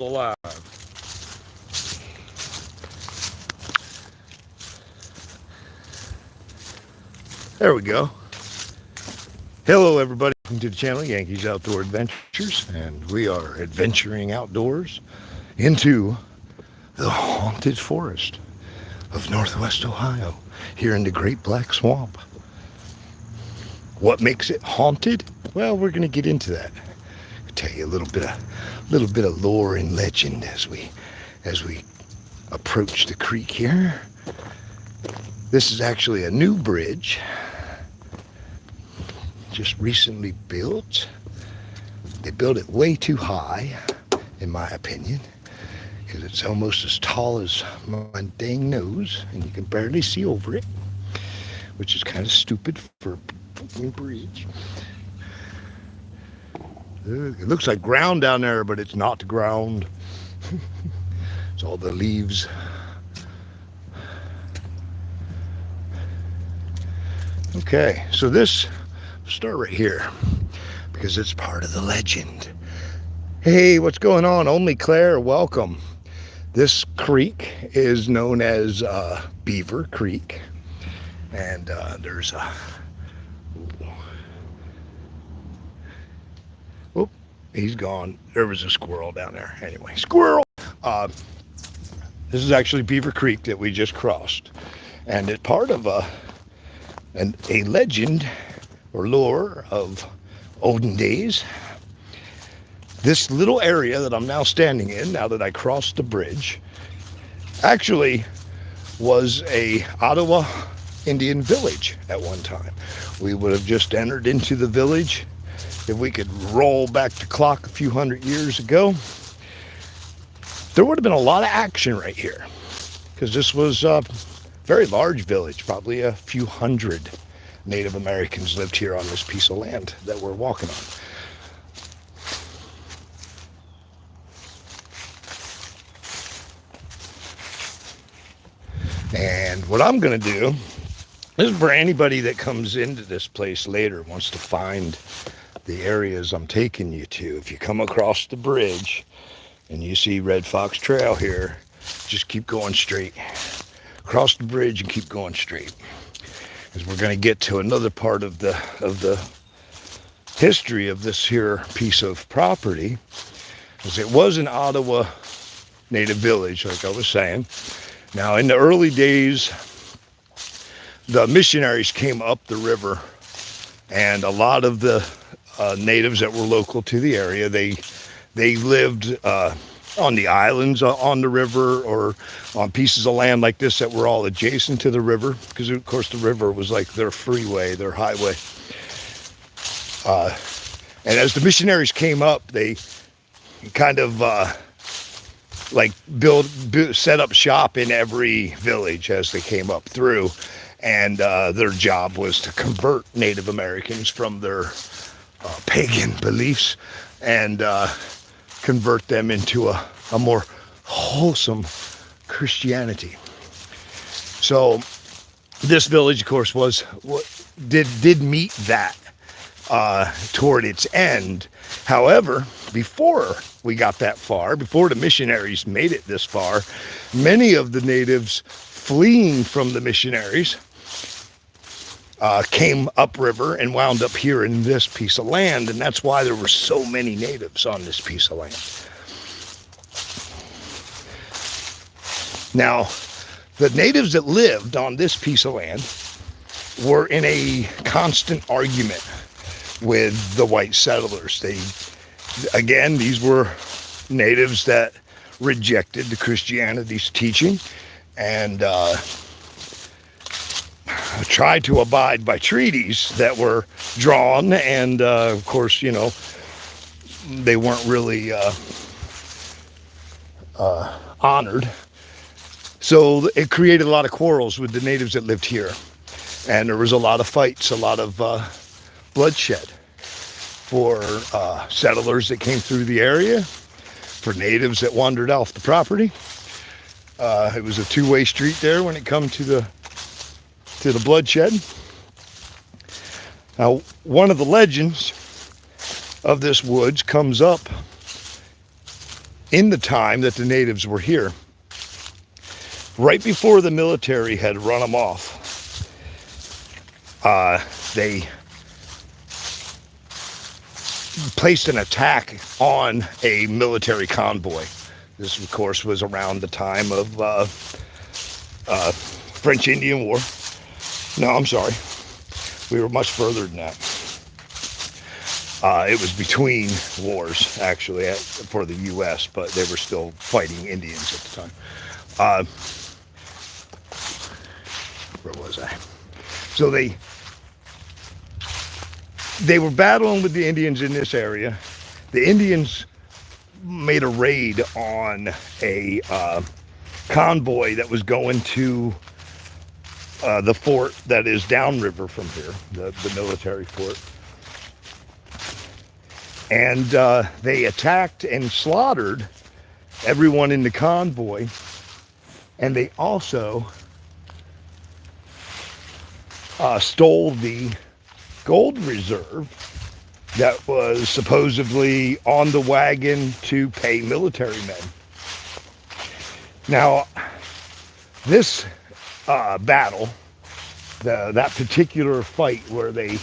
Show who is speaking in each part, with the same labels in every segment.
Speaker 1: alive. There we go. Hello, everybody. Welcome to the channel, Yankees Outdoor Adventures, and we are adventuring outdoors into the haunted forest of Northwest Ohio, here in the Great Black Swamp. What makes it haunted? Well, we're going to get into that. I'll tell you a little bit of lore and legend as we approach the creek here. This is actually a new bridge, just recently built. They built it way too high, in my opinion, because it's almost as tall as my dang nose, and you can barely see over it, which is kind of stupid for a fucking bridge. It looks like ground down there, but it's not ground. It's all the leaves. Okay, so this, start right here, because it's part of the legend. Hey, what's going on? Only Claire, welcome. This creek is known as Beaver Creek, and there's a, oh, he's gone. There was a squirrel down there. Anyway, squirrel. This is actually Beaver Creek that we just crossed, and it's part of a legend or lore of olden days. This little area that I'm now standing in, now that I crossed the bridge, actually was a Ottawa Indian village at one time. We would have just entered into the village. If we could roll back the clock a few hundred years ago, there would have been a lot of action right here, because this was a very large village. Probably a few hundred Native Americans lived here on this piece of land that we're walking on. And what I'm going to do, this is for anybody that comes into this place later, wants to find the areas I'm taking you to. If you come across the bridge and you see Red Fox Trail here, just keep going straight. Cross the bridge and keep going straight, because we're going to get to another part of the history of this here piece of property. Because it was an Ottawa Native village, like I was saying. Now, in the early days, the missionaries came up the river, and a lot of the natives that were local to the area, they lived on the islands on the river, or on pieces of land like this that were all adjacent to the river, because of course the river was like their freeway, their highway. And as the missionaries came up, they kind of like set up shop in every village as they came up through, and their job was to convert Native Americans from their pagan beliefs and convert them into a more wholesome Christianity. So this village, of course, did meet that toward its end. However, before we got that far, before the missionaries made it this far, many of the natives fleeing from the missionaries came upriver and wound up here in this piece of land, and that's why there were so many natives on this piece of land. Now, the natives that lived on this piece of land were in a constant argument with the white settlers. These were natives that rejected the Christianity's teaching and tried to abide by treaties that were drawn, and of course, you know, they weren't really honored. So it created a lot of quarrels with the natives that lived here, and there was a lot of fights, a lot of bloodshed for settlers that came through the area, for natives that wandered off the property. It was a two-way street there when it come to the bloodshed. Now, one of the legends of this woods comes up in the time that the natives were here, right before the military had run them off, they placed an attack on a military convoy. This, of course, was around the time of French Indian War. No, I'm sorry. We were much further than that. It was between wars, actually, for the U.S., but they were still fighting Indians at the time. Where was I? So they were battling with the Indians in this area. The Indians made a raid on a convoy that was going to the fort that is downriver from here, the military fort. And they attacked and slaughtered everyone in the convoy. And they also stole the gold reserve that was supposedly on the wagon to pay military men. Now, this battle, that particular fight where they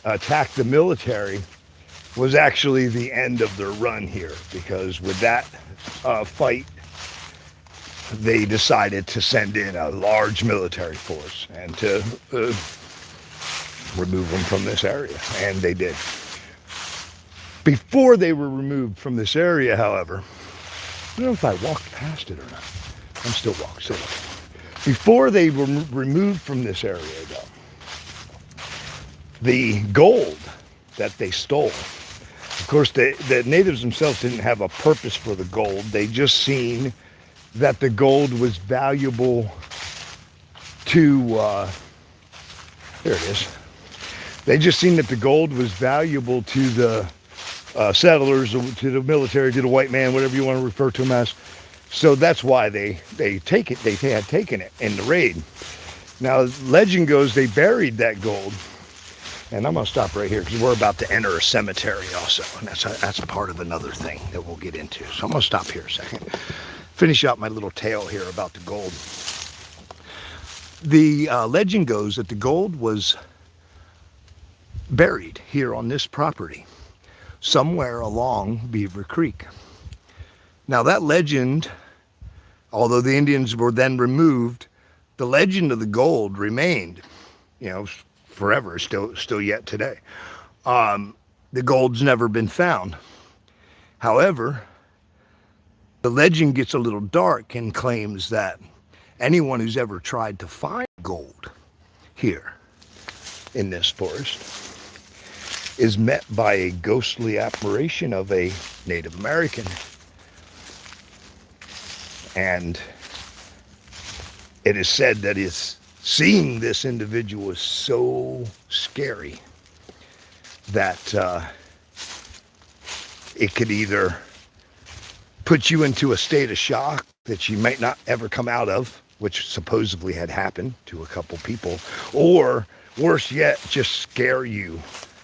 Speaker 1: attacked the military, was actually the end of their run here, because with that fight, they decided to send in a large military force and to remove them from this area, and they did. Before they were removed from this area, however, I don't know if I walked past it or not. I'm still walking. Before they were removed from this area, though, the gold that they stole, of course, the natives themselves didn't have a purpose for the gold. They just seen that the gold was valuable to, there it is. They just seen that the gold was valuable to the settlers, to the military, to the white man, whatever you want to refer to them as. So that's why they had taken it in the raid. Now, legend goes they buried that gold. And I'm going to stop right here because we're about to enter a cemetery also. And that's part of another thing that we'll get into. So I'm going to stop here a second. Finish out my little tale here about the gold. The legend goes that the gold was buried here on this property, somewhere along Beaver Creek. Now that legend, although the Indians were then removed, the legend of the gold remained, forever, still yet today. The gold's never been found. However, the legend gets a little dark and claims that anyone who's ever tried to find gold here in this forest is met by a ghostly apparition of a Native American. And it is said that seeing this individual is so scary that it could either put you into a state of shock that you might not ever come out of, which supposedly had happened to a couple people, or worse yet, just scare you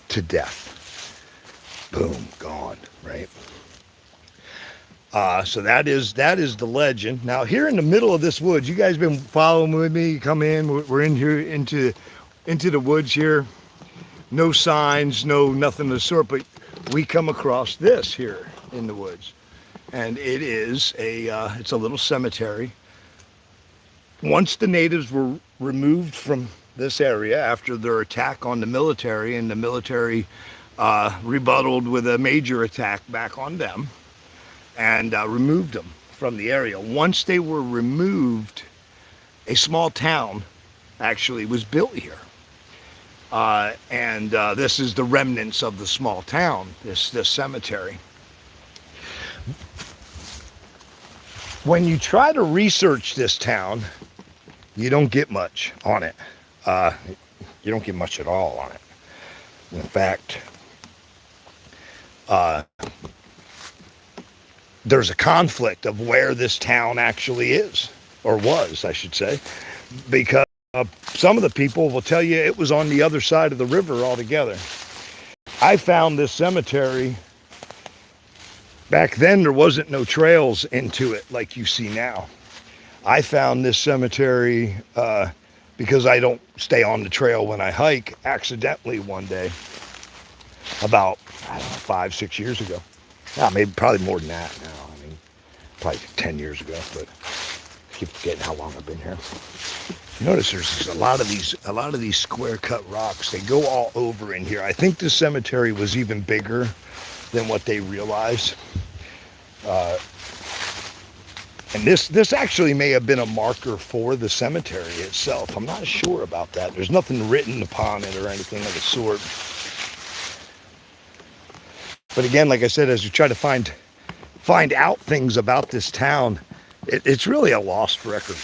Speaker 1: to death. Boom, gone, right? So that is the legend. Now, here in the middle of this woods, you guys been following with me. Come in. We're in here into the woods here. No signs, nothing of the sort. But we come across this here in the woods, and it is it's a little cemetery. Once the natives were removed from this area after their attack on the military, and the military rebutted with a major attack back on them, and removed them from the area. Once they were removed, a small town actually was built here. And this is the remnants of the small town, this cemetery. When you try to research this town, you don't get much on it. You don't get much at all on it. In fact, there's a conflict of where this town actually is, or was, I should say, because some of the people will tell you it was on the other side of the river altogether. I found this cemetery Back then, there wasn't no trails into it like you see now. I found this cemetery because I don't stay on the trail when I hike, accidentally one day about, I don't know, 5-6 years ago. Yeah, maybe probably more than that now. I mean, probably 10 years ago, but I keep forgetting how long I've been here. Notice there's a lot of these square cut rocks. They go all over in here. I think this cemetery was even bigger than what they realized. And this actually may have been a marker for the cemetery itself. I'm not sure about that. There's nothing written upon it or anything of the sort. But again, like I said, as you try to find out things about this town, it's really a lost record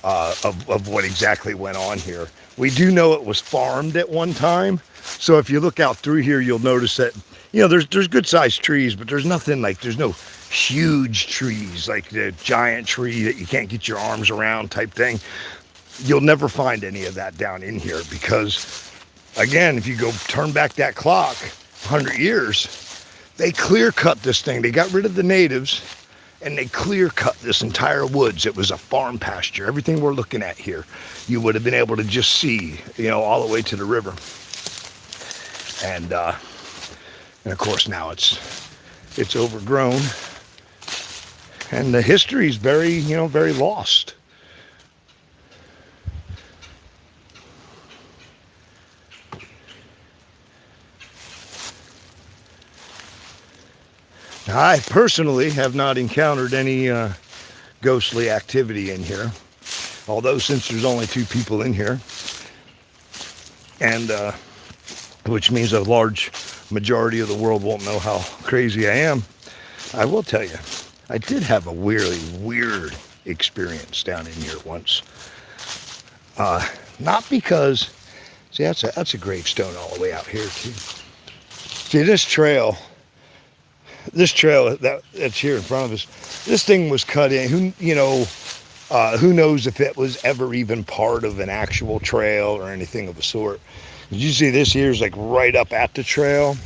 Speaker 1: of what exactly went on here. We do know it was farmed at one time. So if you look out through here, you'll notice that, you know, there's good sized trees, but there's nothing like, there's no huge trees like the giant tree that you can't get your arms around type thing. You'll never find any of that down in here because, again, if you go turn back that clock 100 years, they clear cut this thing. They got rid of the natives and they clear cut this entire woods. It was a farm pasture. Everything we're looking at here, you would have been able to just see, you know, all the way to the river. And of course now it's overgrown. And the history is very, you know, very lost. Now, I personally have not encountered any ghostly activity in here. Although since there's only 2 people in here, and which means a large majority of the world won't know how crazy I am, I will tell you, I did have a really weird experience down in here once. Not because, see, that's a gravestone all the way out here too. See, this trail that's here in front of us, this thing was cut in. Who knows if it was ever even part of an actual trail or anything of the sort. Did you see this here is like right up at the trail?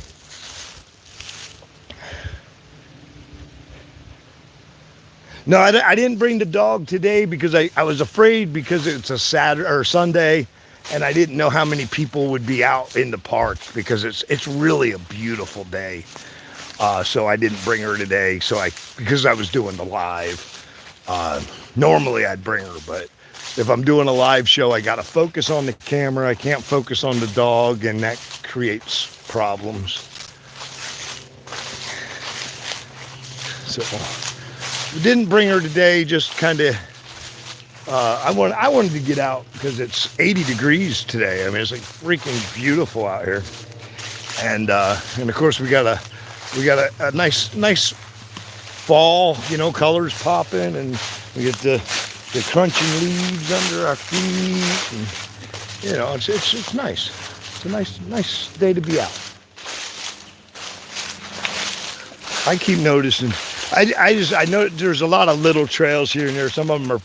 Speaker 1: No, I didn't bring the dog today because I was afraid because it's a Saturday or Sunday, and I didn't know how many people would be out in the park because it's really a beautiful day. So I didn't bring her today. Because I was doing the live. Normally I'd bring her, but if I'm doing a live show, I got to focus on the camera. I can't focus on the dog, and that creates problems. So we didn't bring her today, just kind of, I wanted to get out because it's 80 degrees today. I mean, it's like freaking beautiful out here. And of course we got a nice fall, you know, colors popping, and we get the crunching leaves under our feet, and, you know, it's nice. It's a nice day to be out. I keep noticing, I know there's a lot of little trails here and there. Some of them are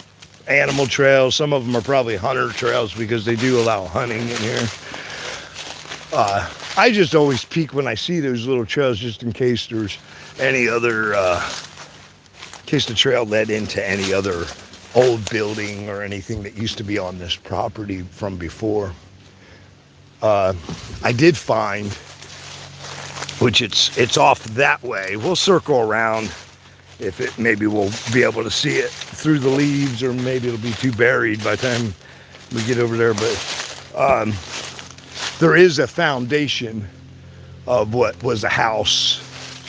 Speaker 1: animal trails. Some of them are probably hunter trails because they do allow hunting in here. I just always peek when I see those little trails just in case there's any other, in case the trail led into any other old building or anything that used to be on this property from before. I did find, which it's off that way. We'll circle around if it, maybe we'll be able to see it through the leaves, or maybe it'll be too buried by the time we get over there. But there is a foundation of what was a house,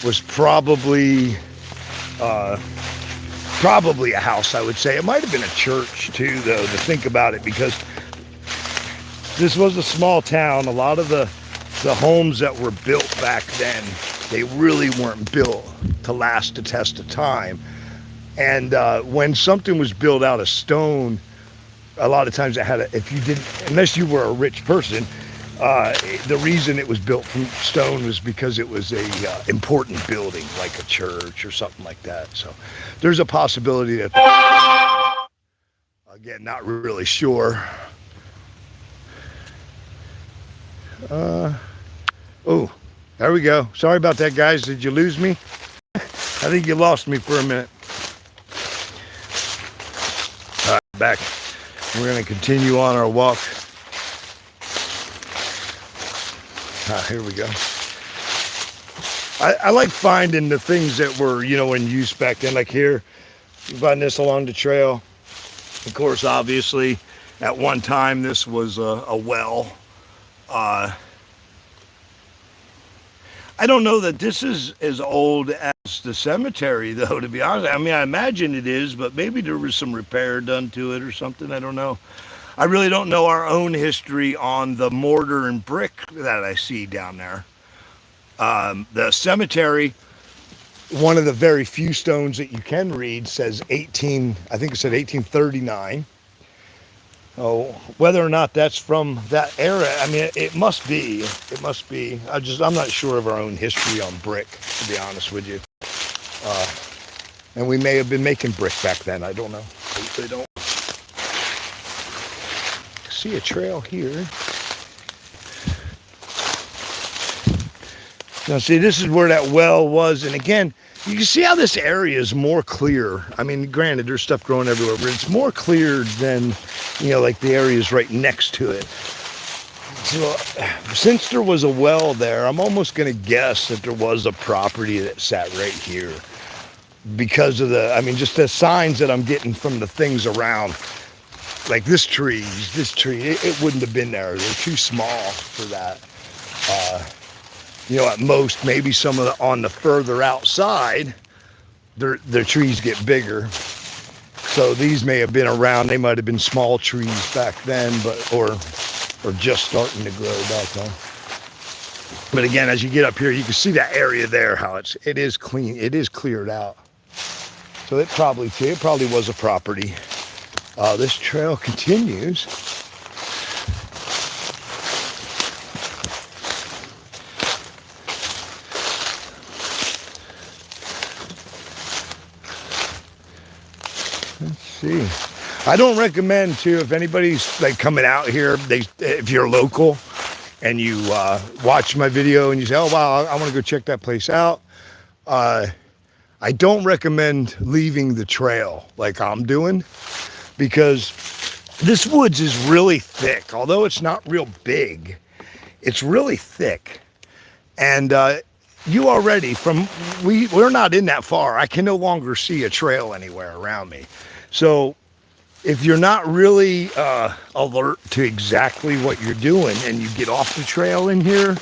Speaker 1: was probably a house, I would say. It might have been a church too, though, to think about it, because this was a small town. A lot of the homes that were built back then, they really weren't built to last the test of time. And when something was built out of stone, a lot of times it had if you didn't, unless you were a rich person, the reason it was built from stone was because it was a important building, like a church or something like that. So there's a possibility that, again, not really sure. Oh, there we go. Sorry about that, guys. Did you lose me? I think you lost me for a minute. All right, back. We're going to continue on our walk. Here we go. I like finding the things that were, in use back then. Like here, you find this along the trail. Of course, obviously, at one time, this was a well. I don't know that this is as old as the cemetery, though, to be honest. I mean, I imagine it is, but maybe there was some repair done to it or something. I don't know. I really don't know our own history on the mortar and brick that I see down there. The cemetery, one of the very few stones that you can read says I think it said 1839. Oh, whether or not that's from that era, I mean, it must be. It must be. I'm not sure of our own history on brick, to be honest with you. And we may have been making brick back then. I don't know. I don't see a trail here. Now, see, this is where that well was. And again, you can see how this area is more clear. I mean, granted, there's stuff growing everywhere, but it's more clear than, like the areas right next to it. So, since there was a well there, I'm almost going to guess that there was a property that sat right here. Because of just the signs that I'm getting from the things around. Like this tree, it wouldn't have been there. They're too small for that. At most, maybe some of on the further outside, their trees get bigger. So these may have been around. They might have been small trees back then, or just starting to grow back then. But again, as you get up here, you can see that area there, how it is clean. It is cleared out. So it probably was a property. This trail continues. Let's see. I don't recommend too, if anybody's like coming out here, if you're local and you watch my video and you say, oh wow, I want to go check that place out. I don't recommend leaving the trail like I'm doing, because this woods is really thick. Although it's not real big, it's really thick. And you already, we're not in that far. I can no longer see a trail anywhere around me. So if you're not really alert to exactly what you're doing and you get off the trail in here,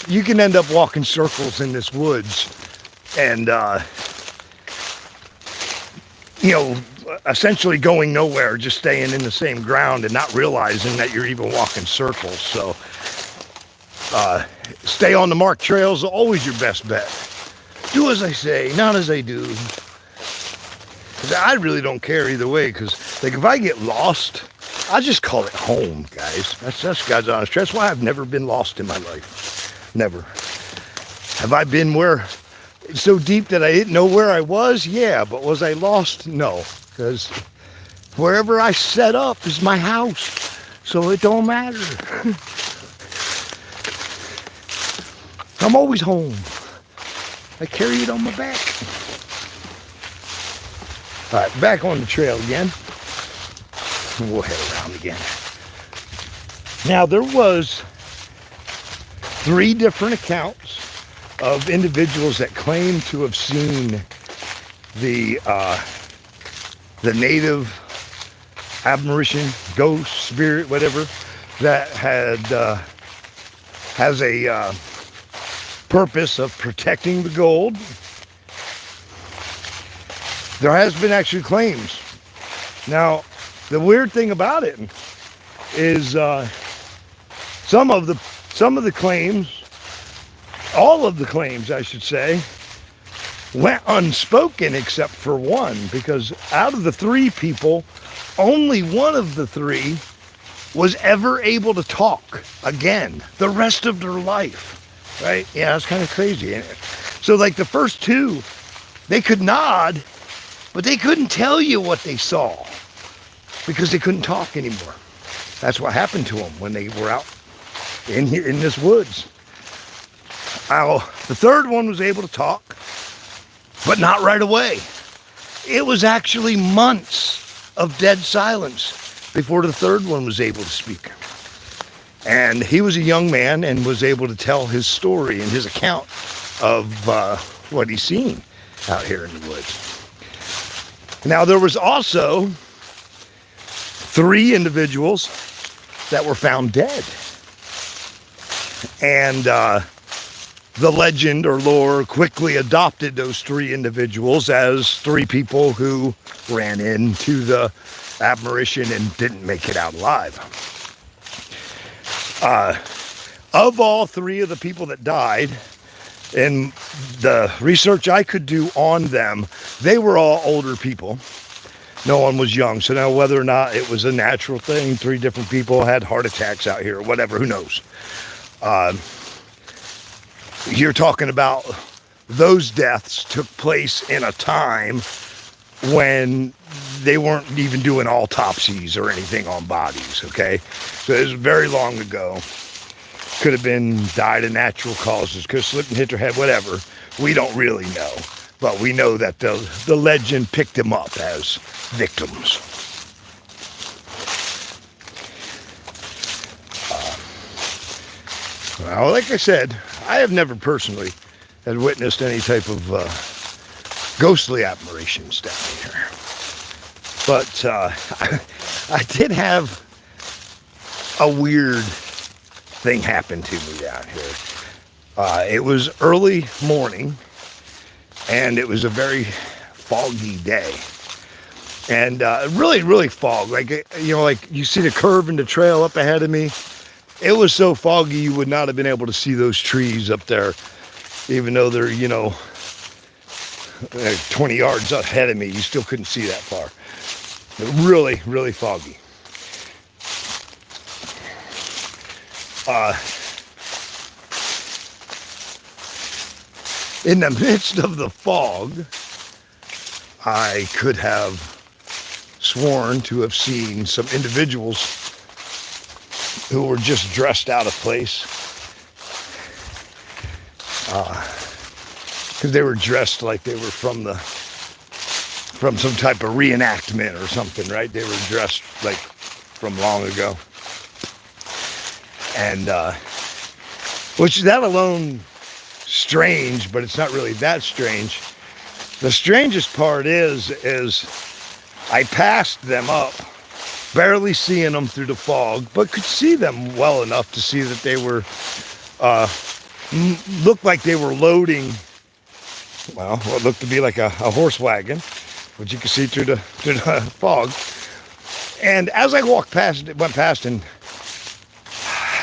Speaker 1: you can end up walking circles in this woods and, essentially going nowhere, just staying in the same ground and not realizing that you're even walking circles. So stay on the marked trails, always your best bet. Do as I say, not as I do. I really don't care either way, because like if I get lost, I just call it home, guys. That's God's honest truth. That's why I've never been lost in my life. Never. Have I been where it's so deep that I didn't know where I was? Yeah, but was I lost? No, because wherever I set up is my house, so it don't matter. I'm always home. I carry it on my back. All right, back on the trail again. We'll head around again. Now, there was 3 different accounts of individuals that claimed to have seen the native apparition, ghost, spirit, whatever, that has a purpose of protecting the gold. There has been actually claims. Now, the weird thing about it is some of the claims, all of the claims, I should say, went unspoken except for one, because out of the 3 people, only one of the 3 was ever able to talk again the rest of their life. Right? Yeah, that's kind of crazy. So like the first 2, they could nod, but they couldn't tell you what they saw because they couldn't talk anymore. That's what happened to them when they were out in this woods. The 3rd one was able to talk, but not right away. It was actually months of dead silence before the third one was able to speak. And he was a young man and was able to tell his story and his account of what he's seen out here in the woods. Now, there was also 3 individuals that were found dead. And the legend or lore quickly adopted those 3 individuals as 3 people who ran into the apparition and didn't make it out alive. Of all 3 of the people that died, in the research I could do on them, they were all older people. No one was young. So now whether or not it was a natural thing, 3 different people had heart attacks out here or whatever, who knows? You're talking about those deaths took place in a time when they weren't even doing autopsies or anything on bodies, okay? So it was very long ago. Could have been died of natural causes, could have slipped and hit their head, whatever. We don't really know. But we know that the legend picked them up as victims. Well, like I said, I have never personally had witnessed any type of ghostly apparitions down here. But I did have a weird thing happen to me down here. It was early morning, and it was a very foggy day. And really, really fog. Like, you know, like you see the curve in the trail up ahead of me. It was so foggy you would not have been able to see those trees up there, even though they're, 20 yards ahead of me. You still couldn't see that far. Really, really foggy. In the midst of the fog, I could have sworn to have seen some individuals who were just dressed out of place. Because they were dressed like they were from some type of reenactment or something, right? They were dressed like from long ago. And, which that alone, strange, but it's not really that strange. The strangest part is I passed them up, barely seeing them through the fog, but could see them well enough to see that they were, looked like they were loading, well, what looked to be like a horse wagon, which you could see through the fog. And as I went past, and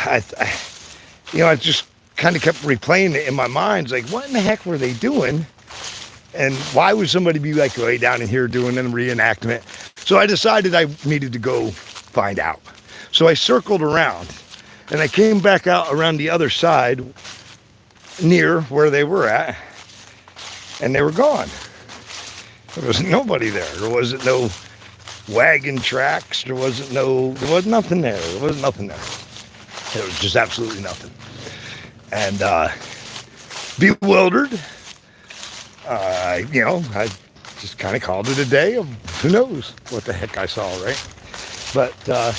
Speaker 1: I just kind of kept replaying it in my mind. It's like, what in the heck were they doing? And why would somebody be like way down in here doing a reenactment? So I decided I needed to go find out. So I circled around, and I came back out around the other side near where they were at, and they were gone. There was nobody there. There wasn't no wagon tracks. There was nothing there. There was nothing there. There was just absolutely nothing. And bewildered, I just kind of called it a day of who knows what the heck I saw, right? But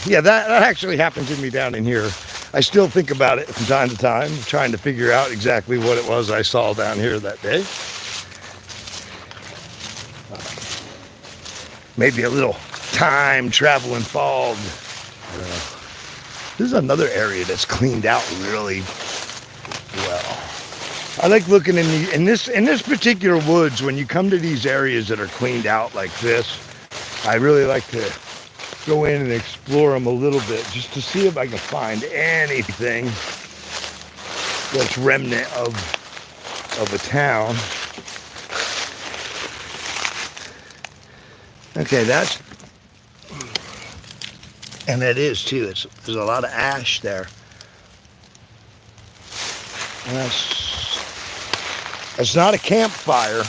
Speaker 1: yeah, that actually happened to me down in here. I still think about it from time to time, trying to figure out exactly what it was I saw down here that day. Maybe a little time traveling fog. This is another area that's cleaned out really well. I like looking in this particular woods. When you come to these areas that are cleaned out like this, I really like to go in and explore them a little bit just to see if I can find anything that's remnant of a town. Okay, and that is too. There's a lot of ash there. And it's not a campfire,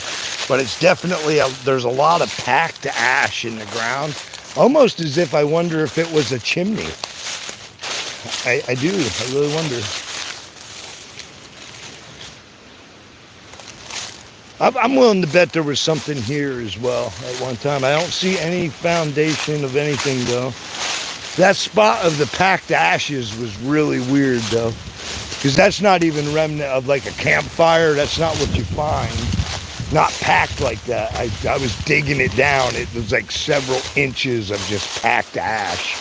Speaker 1: but it's definitely there's a lot of packed ash in the ground, almost as if I wonder if it was a chimney. I do. I really wonder. I'm willing to bet there was something here as well at one time. I don't see any foundation of anything though. That spot of the packed ashes was really weird though, because that's not even remnant of like a campfire. That's not what you find. Not packed like that. I was digging it down. It was like several inches of just packed ash.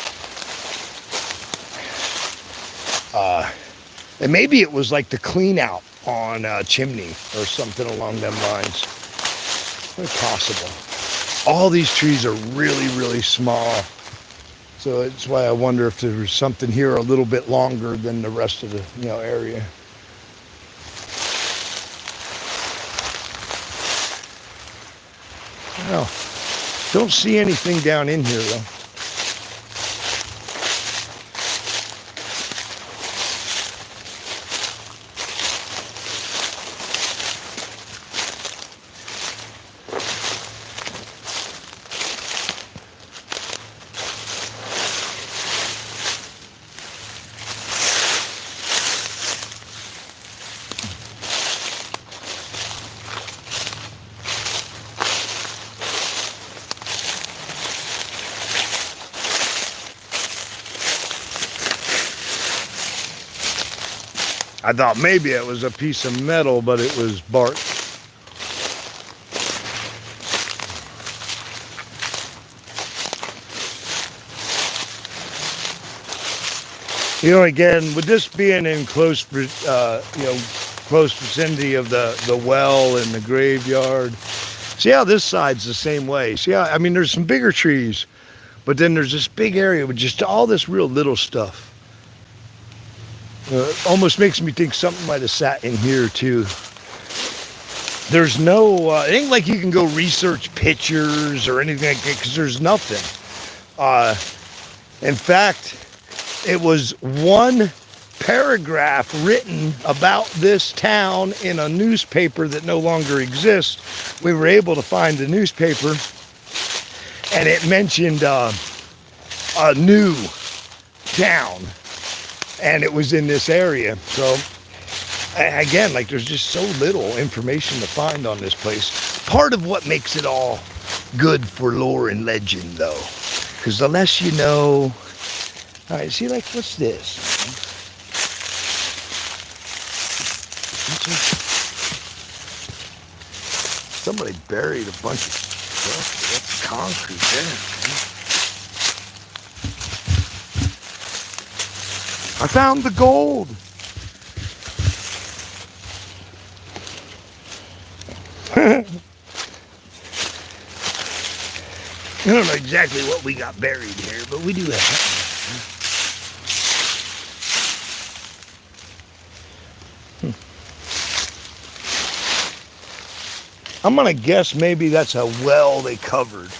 Speaker 1: And maybe it was like the clean out on a chimney or something along them lines. Very possible. All these trees are really, really small. So it's why I wonder if there was something here a little bit longer than the rest of the area. Well, don't see anything down in here though. I thought maybe it was a piece of metal, but it was bark. Again, with this being in close, close vicinity of the well and the graveyard, see how this side's the same way. See how, I mean, there's some bigger trees, but then there's this big area with just all this real little stuff. Almost makes me think something might have sat in here too. There's no, it ain't like you can go research pictures or anything like that because there's nothing. In fact, it was one paragraph written about this town in a newspaper that no longer exists. We were able to find the newspaper and it mentioned a new town. And it was in this area. So again, like there's just so little information to find on this place. Part of what makes it all good for lore and legend though, because the less you know. All right, see, like, what's this? Somebody buried a bunch of stuff. That's concrete there. I found the gold. I don't know exactly what we got buried here, but we do have that. I'm gonna guess maybe that's a well they covered.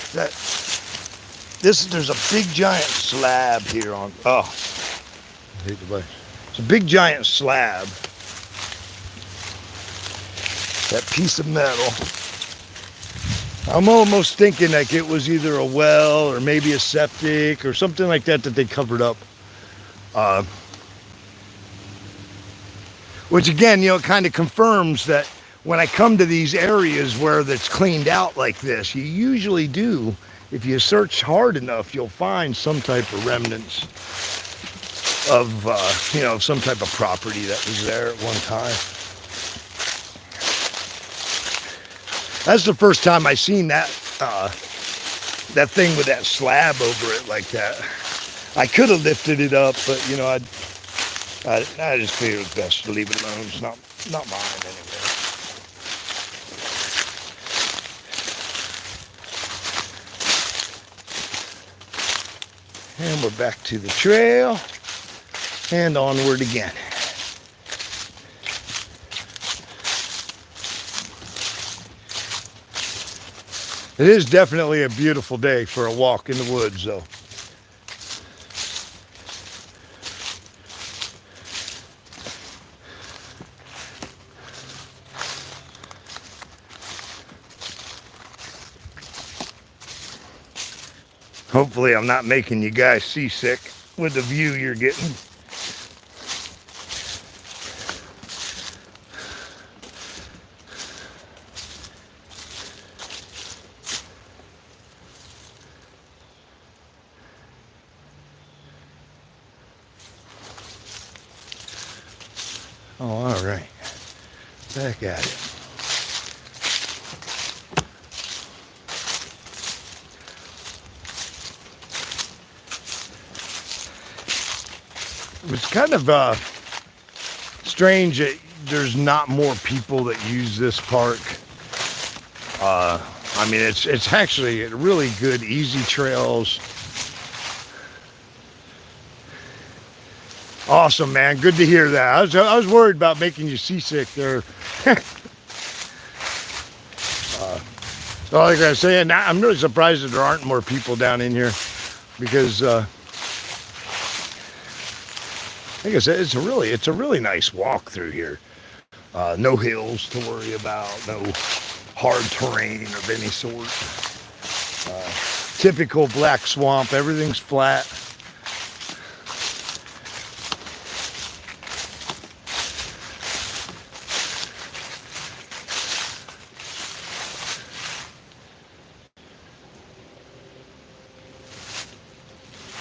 Speaker 1: There's a big giant slab here on. Oh. It's a big giant slab. That piece of metal. I'm almost thinking like it was either a well or maybe a septic or something like that they covered up. Which again, it kind of confirms that when I come to these areas where that's cleaned out like this, you usually do, if you search hard enough, you'll find some type of remnants of, some type of property that was there at one time. That's the first time I seen that thing with that slab over it like that. I could have lifted it up, but I just figured it was best to leave it alone. It's not mine anyway. And we're back to the trail. And onward again. It is definitely a beautiful day for a walk in the woods, though. Hopefully I'm not making you guys seasick with the view you're getting. Oh, all right. Back at it. It's kind of strange that there's not more people that use this park. I mean, it's actually really good, easy trails. Awesome, man. Good to hear that. I was worried about making you seasick there. So like I was saying, I'm really surprised that there aren't more people down in here because, like I said, it's a really nice walk through here. No hills to worry about, no hard terrain of any sort. Typical black swamp, everything's flat.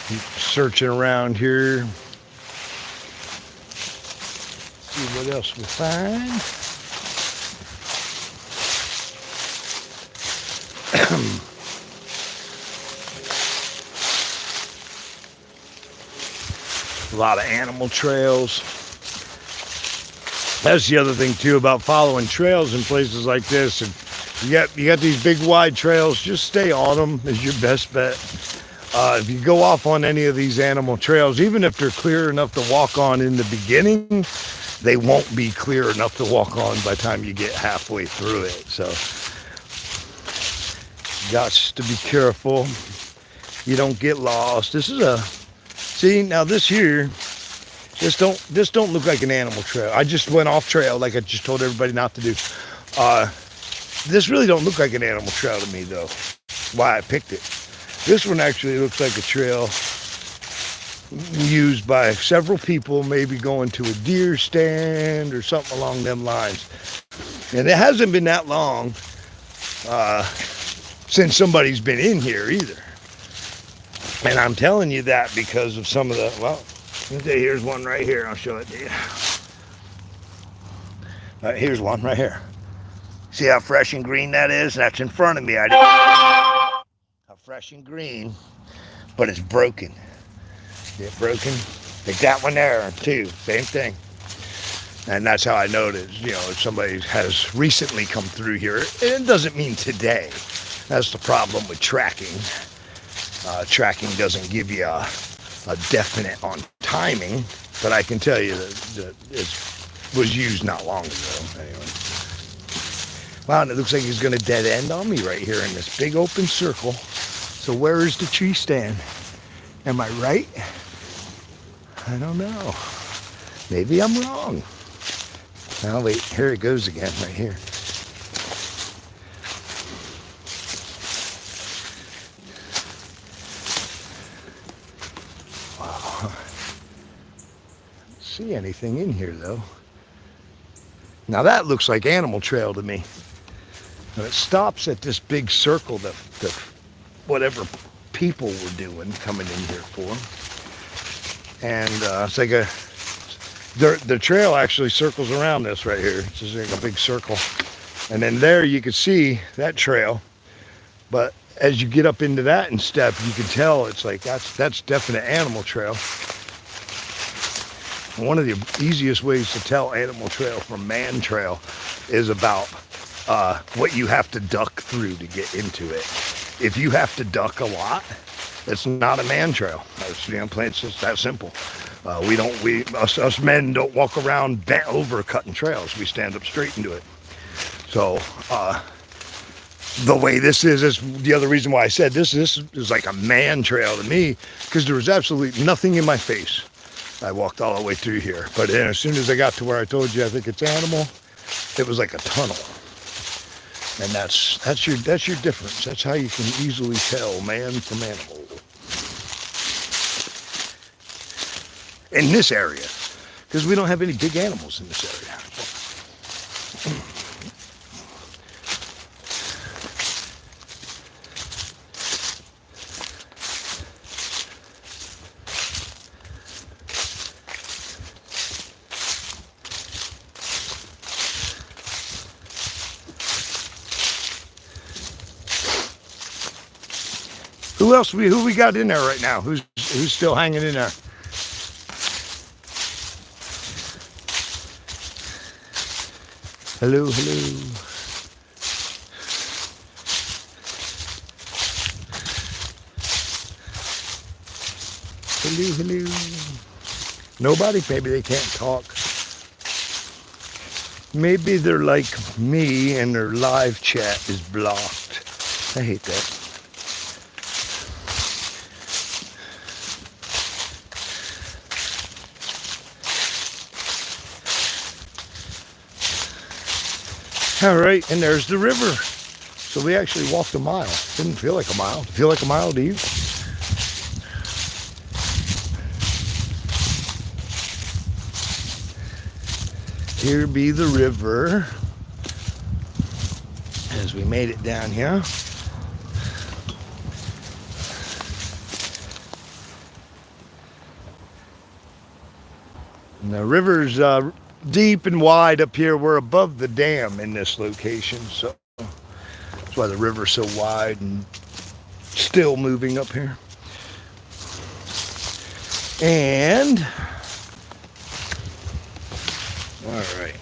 Speaker 1: Keep searching around here. See what else we find. A lot of animal trails. That's the other thing too about following trails in places like this. And you got these big wide trails. Just stay on them is your best bet. If you go off on any of these animal trails, even if they're clear enough to walk on in the beginning, they won't be clear enough to walk on by the time you get halfway through it. So, got to be careful. You don't get lost. This is see, now this here, this don't look like an animal trail. I just went off trail like I just told everybody not to do. This really don't look like an animal trail to me though. Why I picked it. This one actually looks like a trail used by several people, maybe going to a deer stand or something along them lines. And it hasn't been that long since somebody's been in here either. And I'm telling you that because of some of the, well, here's one right here. I'll show it to you. Here's one right here. See how fresh and green that is? That's in front of me. Fresh and green, but it's broken. See it broken? Like that one there too, same thing. And that's how I know that, you know, if somebody has recently come through here. It doesn't mean today. That's the problem with tracking. Tracking doesn't give you a definite on timing, but I can tell you that it was used not long ago. Anyway. Wow, and it looks like he's going to dead end on me right here in this big open circle. So where is the tree stand? Am I right? I don't know. Maybe I'm wrong. Now wait, here it goes again, right here. Wow. Don't see anything in here though. Now that looks like animal trail to me. And it stops at this big circle that whatever people were doing coming in here for. And it's like the trail actually circles around this right here. It's just like a big circle. And then there you can see that trail. But as you get up into that and step, you can tell it's like that's definite animal trail. And one of the easiest ways to tell animal trail from man trail is about what you have to duck through to get into it. If you have to duck a lot, it's not a man trail. That's, you know, it's just that simple. Us men don't walk around bent over cutting trails. We stand up straight and do it. So the way this is the other reason why I said this is like a man trail to me, because there was absolutely nothing in my face. I walked all the way through here, but then as soon as I got to where I told you I think it's animal, it was like a tunnel. And that's your difference. That's how you can easily tell man from animal. In this area, because we don't have any big animals in this area. Who we got in there right now? Who's still hanging in there? Hello, hello. Hello, hello. Nobody? Maybe they can't talk. Maybe they're like me and their live chat is blocked. I hate that. All right, and there's the river. So we actually walked a mile. Didn't feel like a mile. Feel like a mile to you? Here be the river as we made it down here. And the river's deep and wide up here. We're above the dam in this location, so that's why the river's so wide and still moving up here. And all right.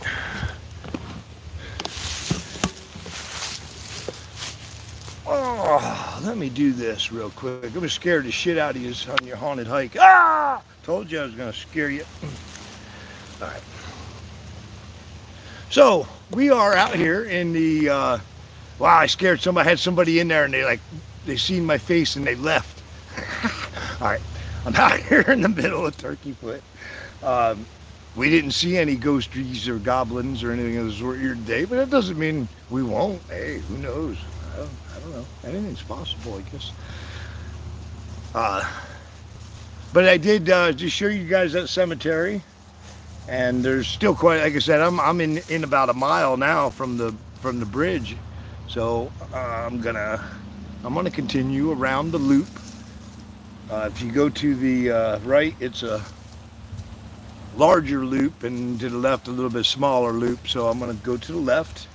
Speaker 1: Oh, let me do this real quick. I'm gonna scare the shit out of you on your haunted hike. Ah! Told you I was gonna scare you. All right. So we are out here in the. Wow! I scared somebody. I had somebody in there, and they seen my face and they left. All right. I'm out here in the middle of Turkey Foot. We didn't see any ghosties or goblins or anything of the sort here today, but that doesn't mean we won't. Hey, who knows? I don't know. Anything's possible, I guess. But I did just show you guys that cemetery, and there's still quite. Like I said, I'm in about a mile now from the bridge, so I'm gonna continue around the loop. If you go to the right, it's a larger loop, and to the left a little bit smaller loop. So I'm going to go to the left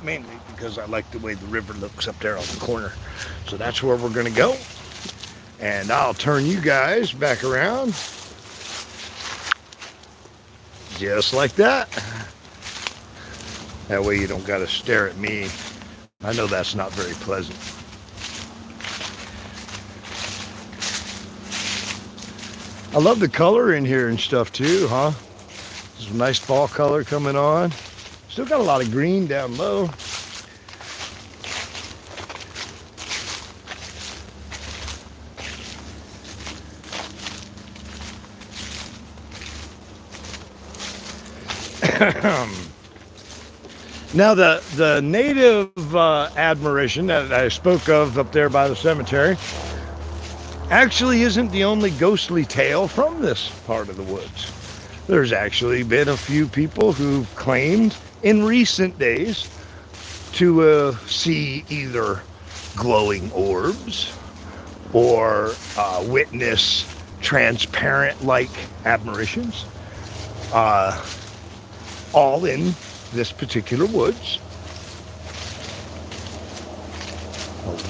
Speaker 1: mainly because I like the way the river looks up there on the corner. So that's where we're going to go, and I'll turn you guys back around just like that. That way you don't got to stare at me. I know that's not very pleasant. I love the color in here and stuff too, huh? There's a nice fall color coming on. Still got a lot of green down low. Now the native admiration that I spoke of up there by the cemetery actually isn't the only ghostly tale from this part of the woods. There's actually been a few people who've claimed in recent days to see either glowing orbs or witness transparent-like apparitions, all in this particular woods.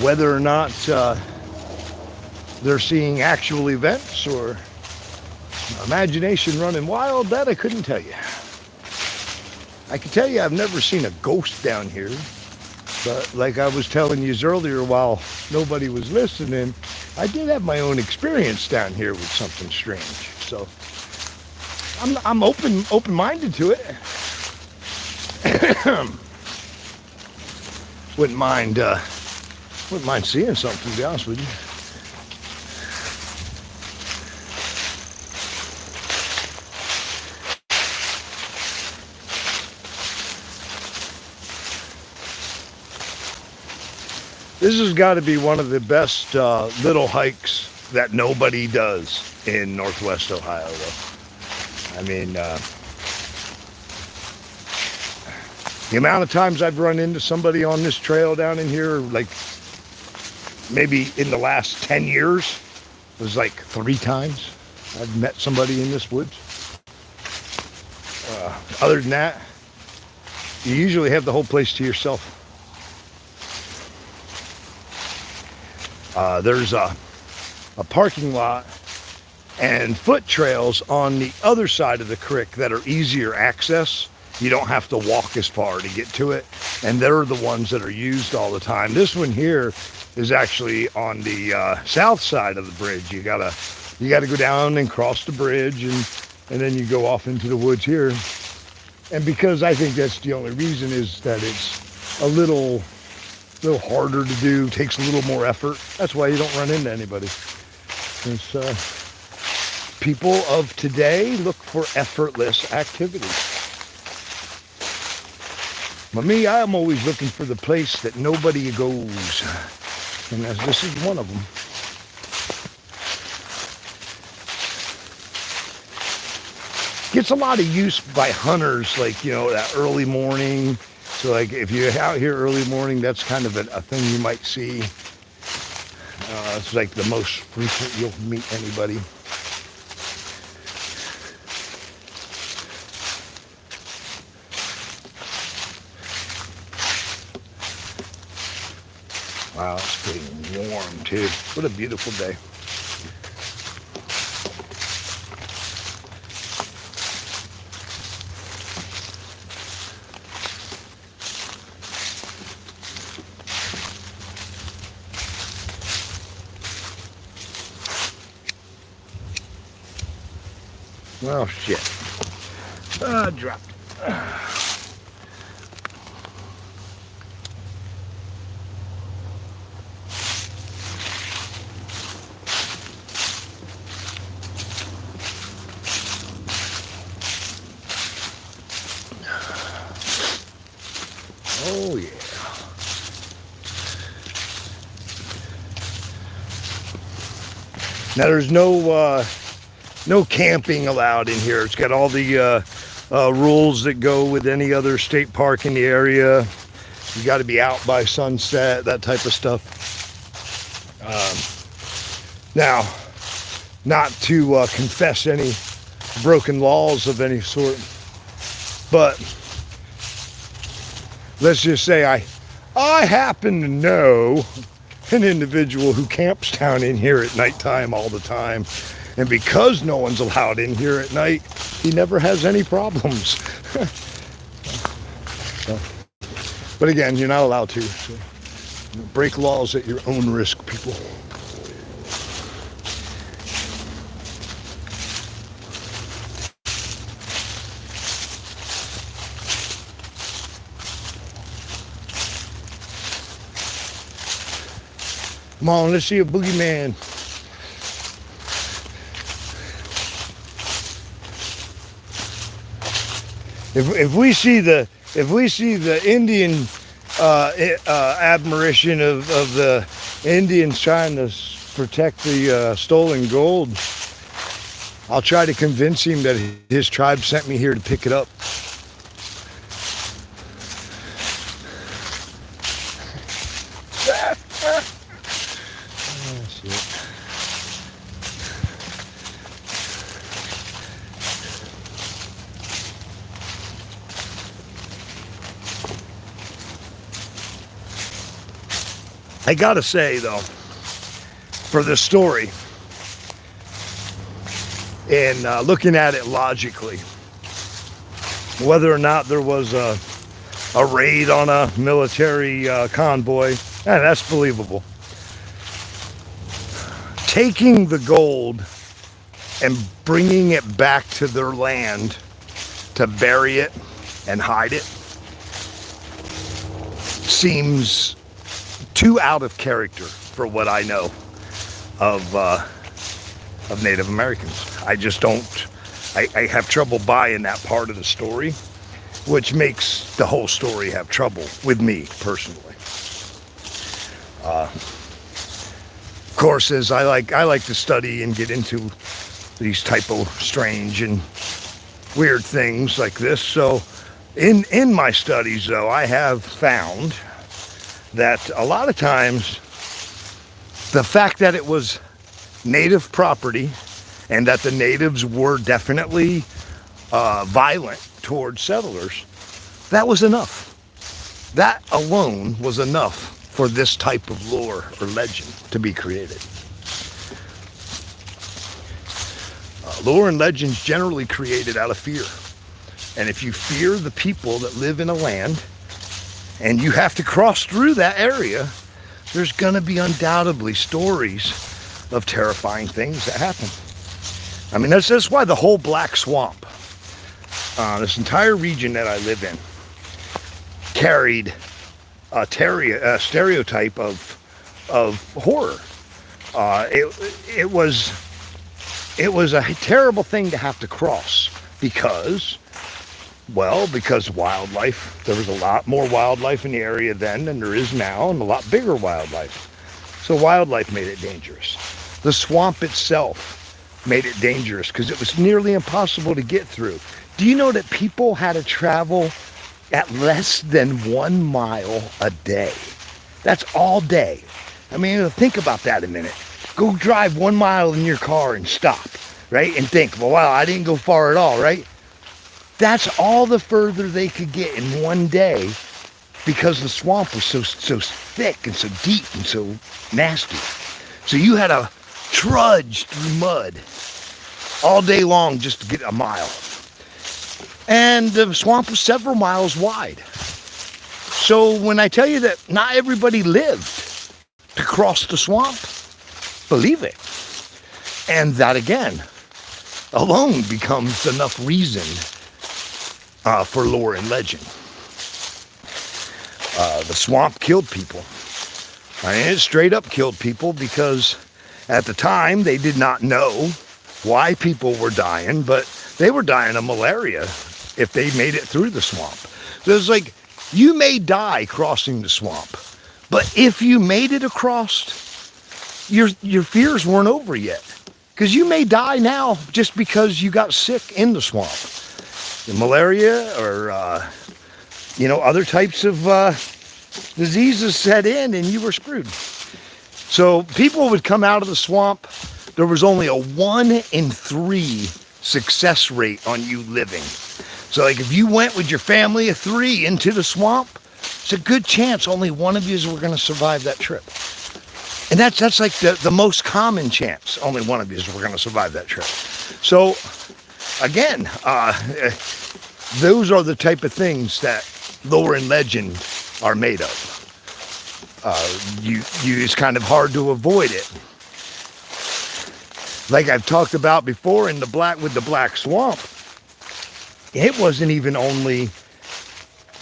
Speaker 1: Whether or not they're seeing actual events or imagination running wild, that I couldn't tell you. I can tell you I've never seen a ghost down here, but like I was telling you earlier while nobody was listening, I did have my own experience down here with something strange. So I'm open-minded to it. Wouldn't mind seeing something, to be honest with you. This has got to be one of the best little hikes that nobody does in Northwest Ohio, though. I mean, the amount of times I've run into somebody on this trail down in here, like maybe in the last 10 years, was like 3 times I've met somebody in this woods. Other than that, you usually have the whole place to yourself. There's a parking lot and foot trails on the other side of the creek that are easier access. You don't have to walk as far to get to it, and they're the ones that are used all the time. This one here is actually on the south side of the bridge. You gotta go down and cross the bridge, and then you go off into the woods here. And because I think that's the only reason, is that it's a little harder to do, takes a little more effort. That's why you don't run into anybody. People of today look for effortless activities. But me, I'm always looking for the place that nobody goes. And this is one of them. Gets a lot of use by hunters, like, you know, that early morning. So like if you're out here early morning, that's kind of a thing you might see. It's like the most frequent you'll meet anybody. Wow, it's getting warm too. What a beautiful day. Oh shit. Dropped. Oh yeah. Now there's no camping allowed in here. It's got all the rules that go with any other state park in the area. You got to be out by sunset, that type of stuff. Now, not to confess any broken laws of any sort, but let's just say I happen to know an individual who camps down in here at nighttime all the time. And because no one's allowed in here at night, he never has any problems. But again, you're not allowed to. So break laws at your own risk, people. Come on, let's see a boogeyman. If we see the Indian admiration of the Indians trying to protect the stolen gold, I'll try to convince him that his tribe sent me here to pick it up. I gotta say though, for this story, and looking at it logically, whether or not there was a raid on a military convoy, that's believable. Taking the gold and bringing it back to their land to bury it and hide it seems too out of character for what I know of Native Americans. I just don't, I have trouble buying that part of the story, which makes the whole story have trouble with me personally. Of course, as I like to study and get into these type of strange and weird things like this. So in my studies though, I have found that a lot of times the fact that it was native property and that the natives were definitely violent towards settlers, that was enough. That alone was enough for this type of lore or legend to be created. Lore and legends generally created out of fear. And if you fear the people that live in a land and you have to cross through that area, there's going to be undoubtedly stories of terrifying things that happen. I mean, that's why the whole Black Swamp, this entire region that I live in, carried a stereotype of horror. It was a terrible thing to have to cross because wildlife. There was a lot more wildlife in the area then than there is now, and a lot bigger wildlife. So wildlife made it dangerous. The swamp itself made it dangerous because it was nearly impossible to get through. Do you know that people had to travel at less than 1 mile a day? That's all day. I mean, think about that a minute. Go drive 1 mile in your car and stop, right? And think, well, wow, I didn't go far at all, right? That's all the further they could get in one day because the swamp was so thick and so deep and so nasty. So you had to trudge through mud all day long just to get a mile. And the swamp was several miles wide. So when I tell you that not everybody lived to cross the swamp, believe it. And that again alone becomes enough reason for lore and legend. The swamp killed people. I mean, it straight up killed people because at the time they did not know why people were dying, but they were dying of malaria if they made it through the swamp. So it's like, you may die crossing the swamp, but if you made it across, your fears weren't over yet. Because you may die now just because you got sick in the swamp. The malaria or, other types of diseases set in and you were screwed. So people would come out of the swamp. There was only a 1 in 3 success rate on you living. So like if you went with your family of 3 into the swamp, it's a good chance only one of you were going to survive that trip. And that's like the most common chance. Only one of you were going to survive that trip. So again, those are the type of things that lore and legend are made of. It's kind of hard to avoid it. Like I've talked about before with the Black Swamp, it wasn't even only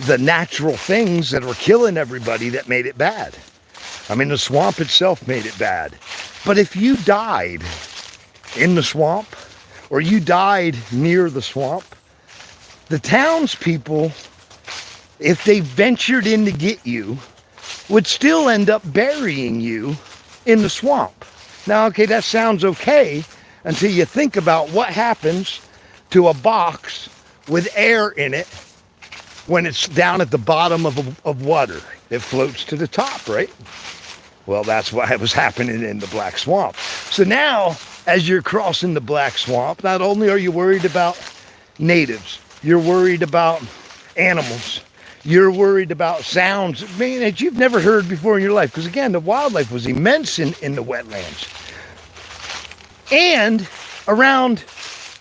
Speaker 1: the natural things that were killing everybody that made it bad. I mean, the swamp itself made it bad. But if you died in the swamp or you died near the swamp, the townspeople, if they ventured in to get you, would still end up burying you in the swamp. Now, okay, that sounds okay until you think about what happens to a box with air in it when it's down at the bottom of water. It floats to the top, right? Well, that's what was happening in the Black Swamp. So now, as you're crossing the Black Swamp, not only are you worried about natives, you're worried about animals, you're worried about sounds, that you've never heard before in your life. Because again, the wildlife was immense in the wetlands. And around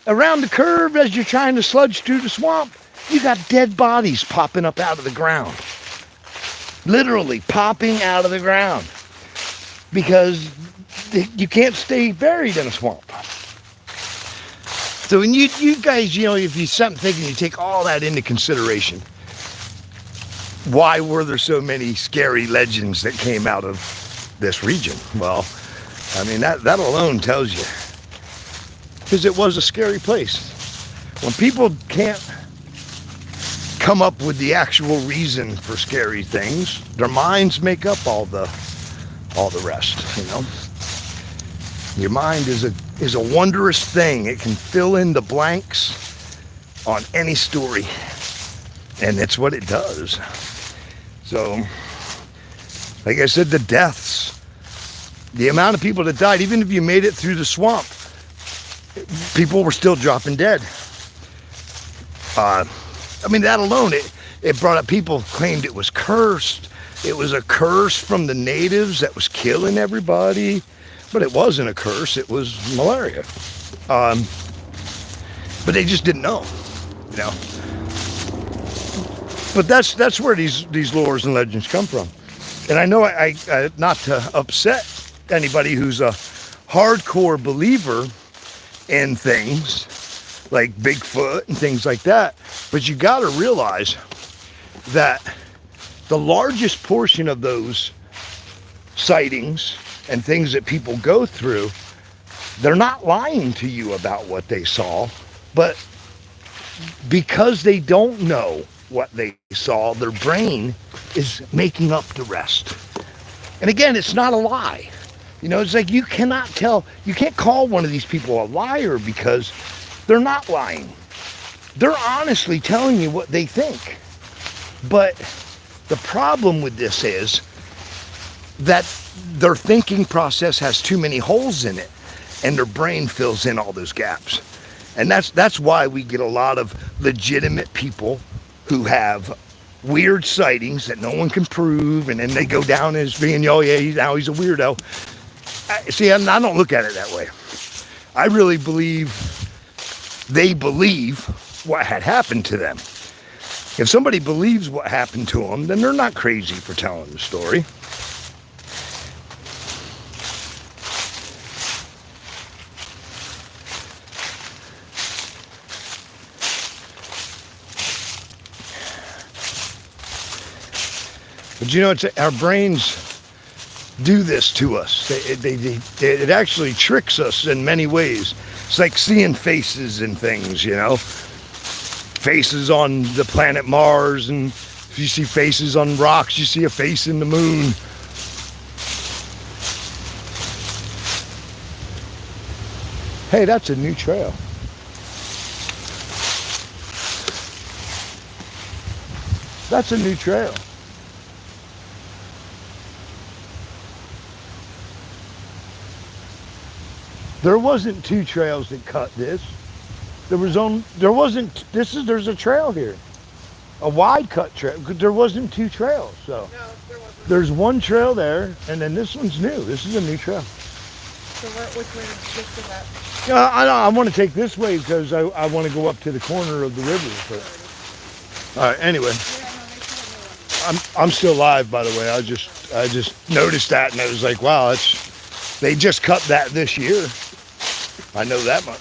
Speaker 1: the curve, as you're trying to sludge through the swamp, you got dead bodies popping up out of the ground. Literally popping out of the ground. Because you can't stay buried in a swamp. So when you guys, if you stop thinking, you take all that into consideration. Why were there so many scary legends that came out of this region? Well, I mean, that alone tells you. Because it was a scary place. When people can't come up with the actual reason for scary things, their minds make up all the rest, Your mind is a wondrous thing. It can fill in the blanks on any story. And that's what it does. So, like I said, the deaths, the amount of people that died, even if you made it through the swamp, people were still dropping dead. That alone, it brought up, people claimed it was cursed. it was a curse from the natives that was killing everybody. But it wasn't a curse, it was malaria. Um, but they just didn't know, you know. But that's where these lores and legends come from. And I know I not to upset anybody who's a hardcore believer in things like Bigfoot and things like that, but you got to realize that the largest portion of those sightings and things that people go through, they're not lying to you about what they saw, but because they don't know what they saw, their brain is making up the rest. And again, it's not a lie. You know, it's like you can't call one of these people a liar because they're not lying. They're honestly telling you what they think. But the problem with this is that their thinking process has too many holes in it, and their brain fills in all those gaps. And that's why we get a lot of legitimate people who have weird sightings that no one can prove, and then they go down as being, oh yeah, he's a weirdo. See, I don't look at it that way. I really believe they believe what had happened to them. If somebody believes what happened to them, then they're not crazy for telling the story. But you know, our brains do this to us. It actually tricks us in many ways. It's like seeing faces and things, you know. Faces on the planet Mars, and if you see faces on rocks, you see a face in the moon. Hey, that's a new trail. That's a new trail. There wasn't two trails that cut this. There's a trail here. A wide cut trail. There wasn't two trails, so.
Speaker 2: No, there wasn't.
Speaker 1: There's one trail there, and then this one's new. This is a new trail.
Speaker 2: So which way did this go up?
Speaker 1: Yeah, I want to take this way because I want to go up to the corner of the river. But, all right, anyway.
Speaker 2: Yeah, no, they put a new one.
Speaker 1: I'm still live, by the way. I just noticed that, and I was like, wow, they just cut that this year. I know that much.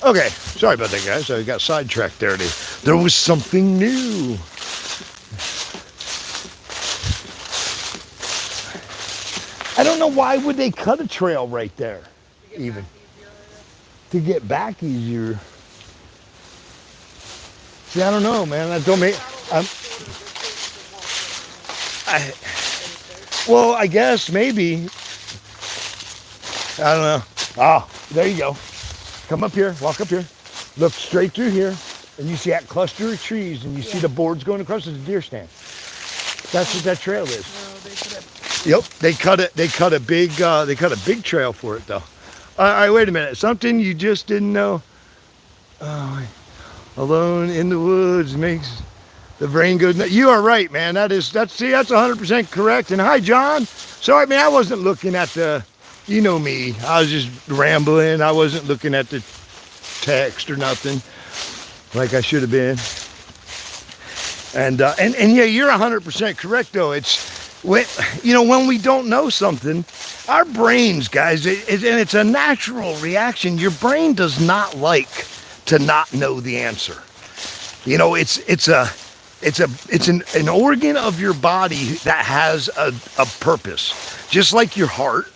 Speaker 1: Okay, sorry about that, guys. I got sidetracked there. There was something new. I don't know why would they cut a trail right there, even to get back easier. See, I don't know, man. That don't make. Well, I guess maybe. I don't know. Oh, there you go. Come up here, walk up here. Look straight through here, and you see that cluster of trees, and you see the boards going across. It's a deer stand. That's what that trail is. Yep, they cut it. They cut a big trail for it, though. All right, wait a minute. Something you just didn't know. Oh, alone in the woods makes the brain go. You are right, man. That's 100% correct. And hi, John. Sorry, man. I wasn't looking at the. You know me. I was just rambling. I wasn't looking at the text or nothing like I should have been. And yeah, you're 100% correct, though. It's when we don't know something, our brains, guys, and it's a natural reaction. Your brain does not like to not know the answer. You know, it's an organ of your body that has a purpose, just like your heart.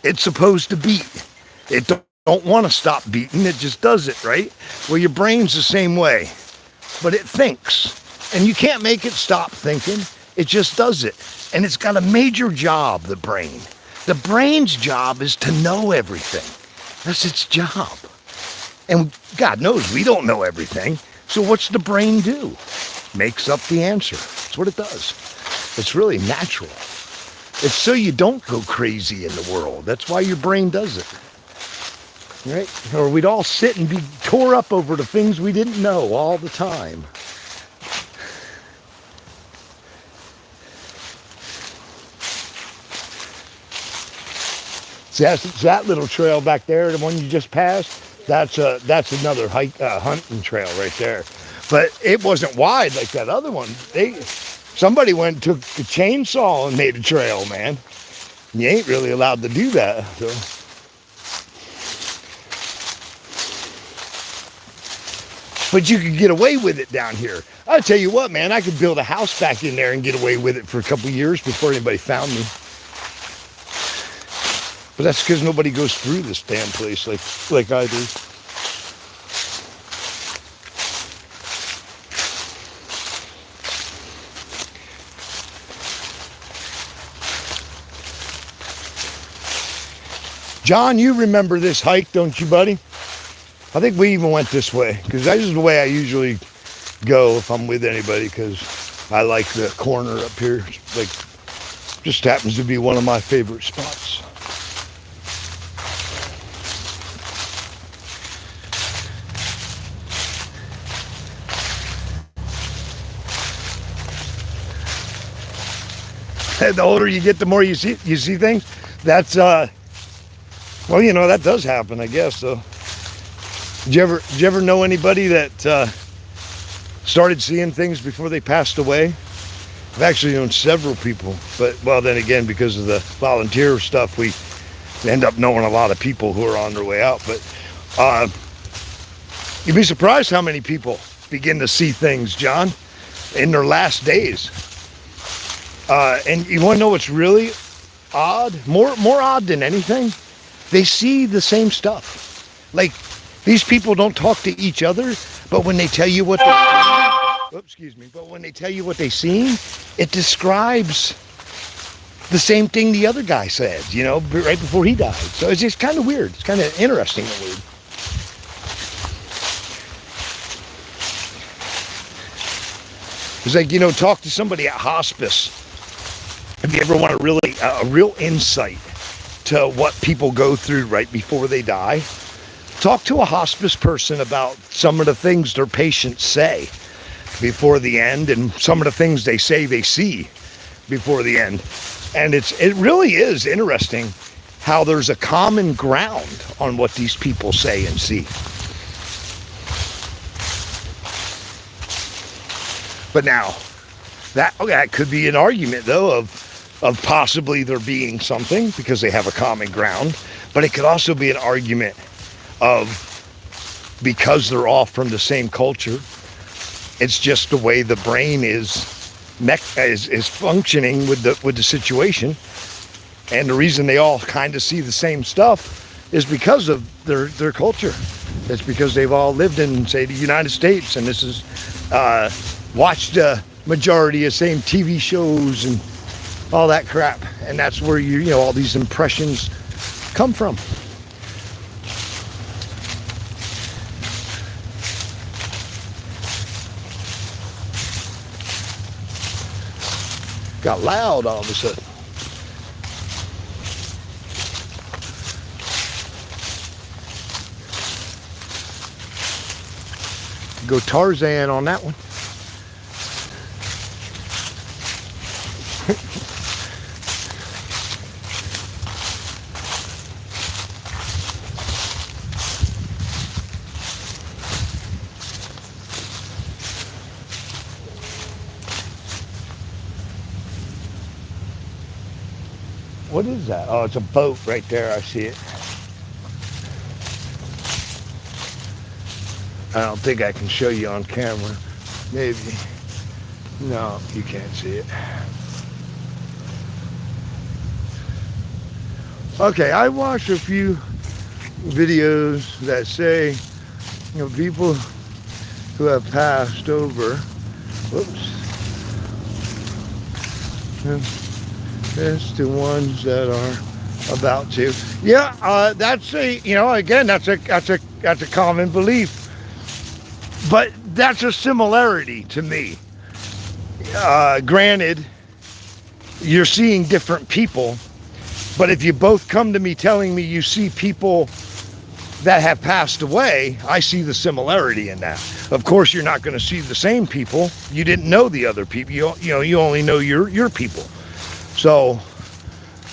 Speaker 1: It's supposed to beat. It don't want to stop beating. It just does it, right? Well, your brain's the same way, but it thinks, and you can't make it stop thinking. It just does it, and it's got a major job. The brain. The brain's job is to know everything. That's its job. And God knows we don't know everything. So what's the brain do? Makes up the answer. That's what it does. It's really natural. It's so you don't go crazy in the world. That's why your brain does it. Right? Or we'd all sit and be tore up over the things we didn't know all the time. See, that little trail back there, the one you just passed, that's another hunting trail right there. But it wasn't wide like that other one. Somebody went and took a chainsaw and made a trail, man. You ain't really allowed to do that. So. But you could get away with it down here. I'll tell you what, man, I could build a house back in there and get away with it for a couple years before anybody found me. But that's because nobody goes through this damn place like I do. John, you remember this hike, don't you, buddy? I think we even went this way, because this is the way I usually go if I'm with anybody, because I like the corner up here. Like, just happens to be one of my favorite spots. The older you get, the more you see things. That's well, you know, that does happen, I guess. So, did you ever know anybody that started seeing things before they passed away? I've actually known several people, but well, then again, because of the volunteer stuff, we end up knowing a lot of people who are on their way out. But you'd be surprised how many people begin to see things, John, in their last days. And you want to know what's really odd? More odd than anything, they see the same stuff. Like, these people don't talk to each other, but when they tell you what but when they tell you what they seen, it describes the same thing the other guy said, you know, right before he died. So it's just kind of weird. It's kind of interesting and weird. It's like, you know, talk to somebody at hospice. If you ever want a real insight to what people go through right before they die, talk to a hospice person about some of the things their patients say before the end, and some of the things they say they see before the end. And it really is interesting how there's a common ground on what these people say and see. But now, that could be an argument, though, of possibly there being something because they have a common ground. But it could also be an argument of because they're all from the same culture, it's just the way the brain is functioning with the situation. And the reason they all kind of see the same stuff is because of their culture. It's because they've all lived in, say, the United States, and this is watched a majority of same TV shows and all that crap, and that's where you know all these impressions come from. Got loud all of a sudden. Go Tarzan on that one. What is that? Oh, it's a boat right there. I see it. I don't think I can show you on camera. Maybe. No, you can't see it. Okay, I watched a few videos that say, you know, people who have passed over. Whoops. It's the ones that are about to. Yeah, that's a, you know, again, that's a common belief. But that's a similarity to me. Granted, you're seeing different people, but if you both come to me telling me you see people that have passed away, I see the similarity in that. Of course, you're not going to see the same people. You didn't know the other people. You only know your people. So,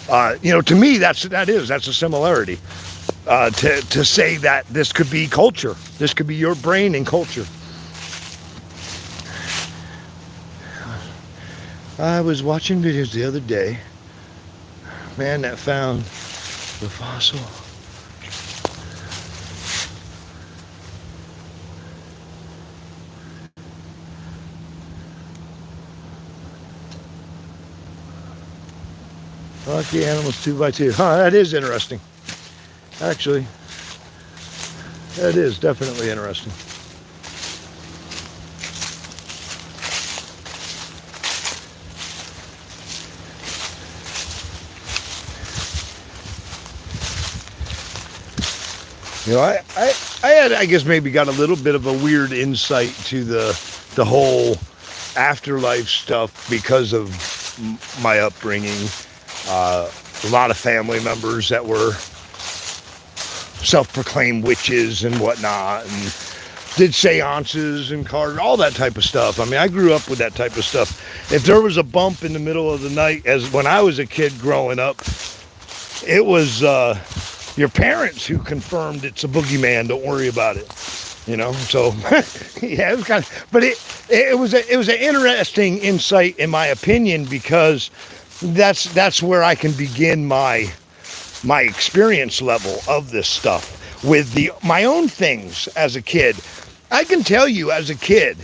Speaker 1: To me, that's a similarity. To say that this could be culture, this could be your brain and culture. I was watching videos the other day, man that found the fossil. Rocky animals 2x2. Huh, that is interesting. Actually, that is definitely interesting. I guess maybe got a little bit of a weird insight to the whole afterlife stuff because of my upbringing. A lot of family members that were self-proclaimed witches and whatnot, and did seances and cards, all that type of stuff. I mean, I grew up with that type of stuff. If there was a bump in the middle of the night, as when I was a kid growing up, it was your parents who confirmed it's a boogeyman. Don't worry about it. So yeah, it was kind of, but it was an interesting insight, in my opinion, because that's where I can begin my experience level of this stuff with my own things as a kid. I can tell you, as a kid,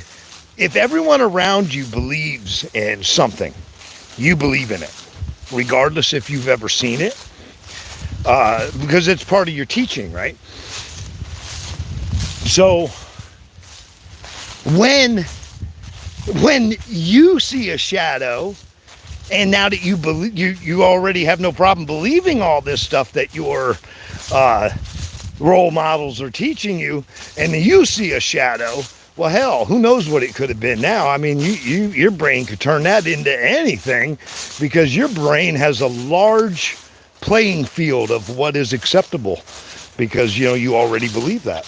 Speaker 1: if everyone around you believes in something, you believe in it, regardless if you've ever seen it, because it's part of your teaching, right? So when you see a shadow, and now that you believe, you already have no problem believing all this stuff that your role models are teaching you, and then you see a shadow, well, hell, who knows what it could have been now? I mean, your brain could turn that into anything, because your brain has a large playing field of what is acceptable, because you already believe that.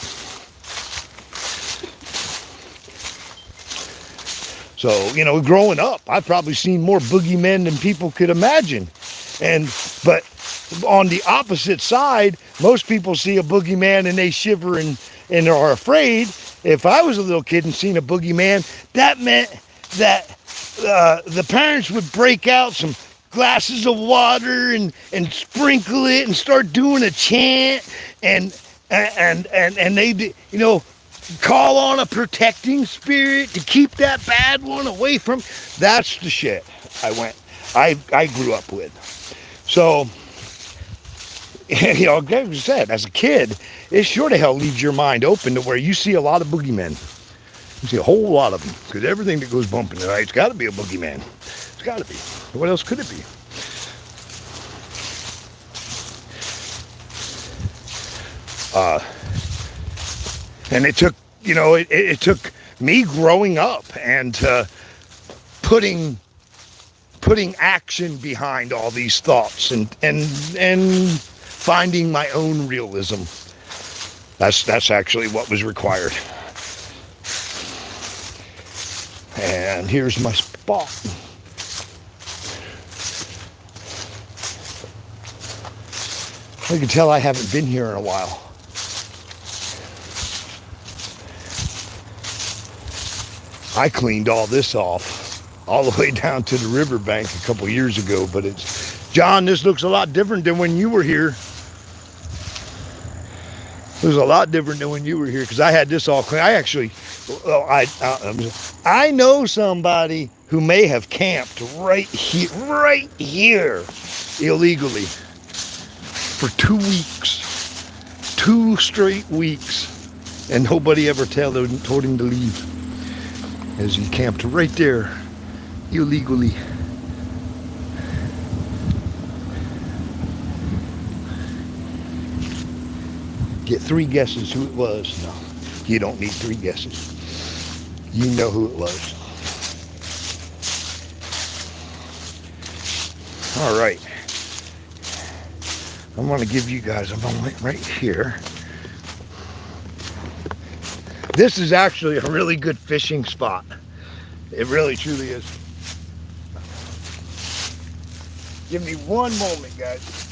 Speaker 1: So, growing up, I've probably seen more boogeymen than people could imagine. But on the opposite side, most people see a boogeyman and they shiver and are afraid. If I was a little kid and seen a boogeyman, that meant that the parents would break out some glasses of water and sprinkle it and start doing a chant and they'd, call on a protecting spirit to keep that bad one away from. That's the shit I grew up with. So, like I said, as a kid, it sure to hell leaves your mind open to where you see a lot of boogeymen. You see a whole lot of them, because everything that goes bump in the night, it's got to be a boogeyman. It's got to be. What else could it be? And it took, it took me growing up and putting action behind all these thoughts and finding my own realism. That's actually what was required. And here's my spot. You can tell I haven't been here in a while. I cleaned all this off all the way down to the riverbank a couple years ago, but John, this looks a lot different than when you were here. It was a lot different than when you were here, because I had this all clean. I know somebody who may have camped right here illegally for 2 weeks, 2 straight weeks, and nobody ever told him to leave, as he camped right there illegally. Get 3 guesses who it was. No, you don't need 3 guesses. You know who it was. All right. I'm going to give you guys a moment right here. This is actually a really good fishing spot. It really truly is. Give me one moment, guys.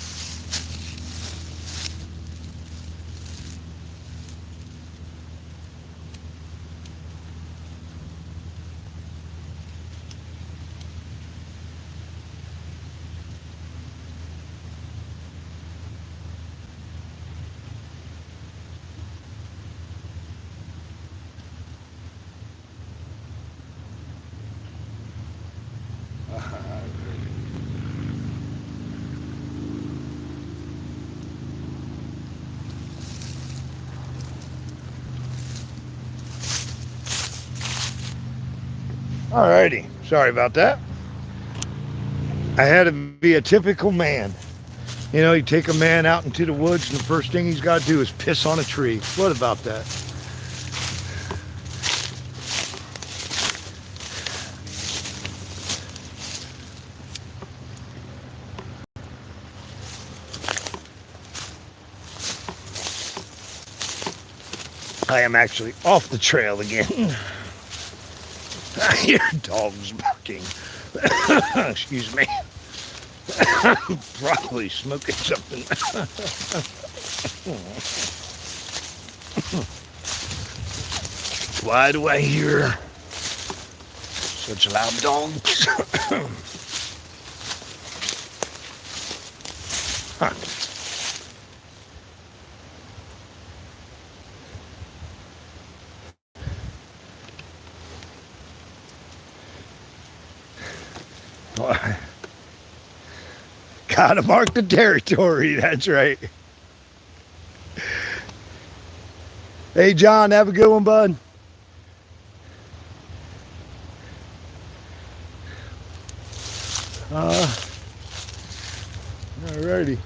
Speaker 1: Alrighty, sorry about that. I had to be a typical man. You know, you take a man out into the woods and the first thing he's got to do is piss on a tree. What about that? I am actually off the trail again. I hear dogs barking. Excuse me. Probably smoking something. Why do I hear such loud dogs? Huh. Gotta mark the territory, that's right. Hey, John, have a good one, bud. Alrighty.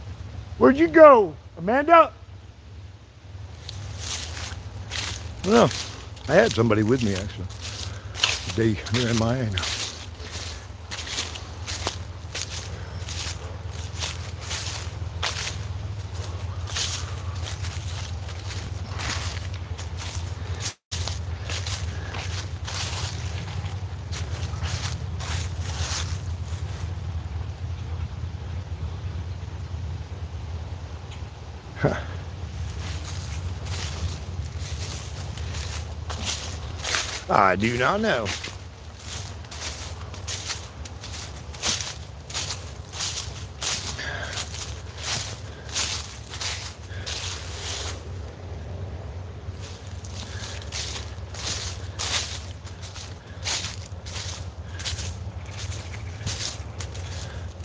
Speaker 1: Where'd you go, Amanda? Well, I had somebody with me, actually. They're in mine. I do not know.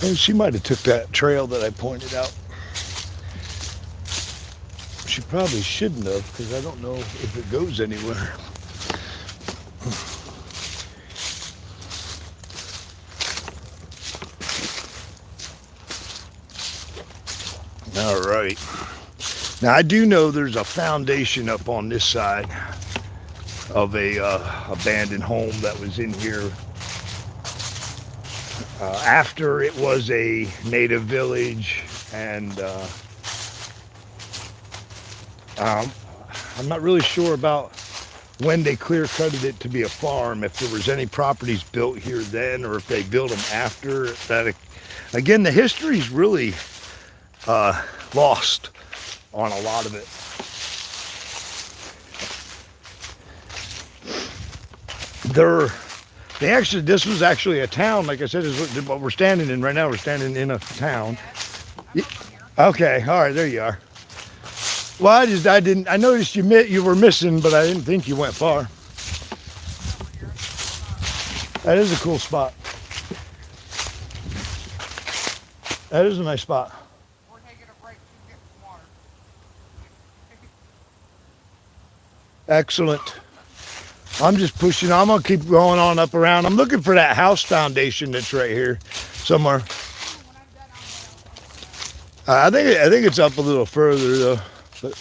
Speaker 1: And she might have took that trail that I pointed out. She probably shouldn't have, because I don't know if it goes anywhere. All right. Now I do know there's a foundation up on this side of a abandoned home that was in here after it was a native village, and I'm not really sure about when they clear-cutted it to be a farm, if there was any properties built here then, or if they built them after that. Again, the history's really lost on a lot of it. This was actually a town, like I said, is what we're standing in right now. We're standing in a town. Okay, all right, there you are. Well, I noticed you were missing, but I didn't think you went far. That is a cool spot. That is a nice spot.
Speaker 2: We're taking a break to get some water.
Speaker 1: Excellent. I'm just pushing. I'm gonna keep going on up around. I'm looking for that house foundation that's right here somewhere. I think it's up a little further though. But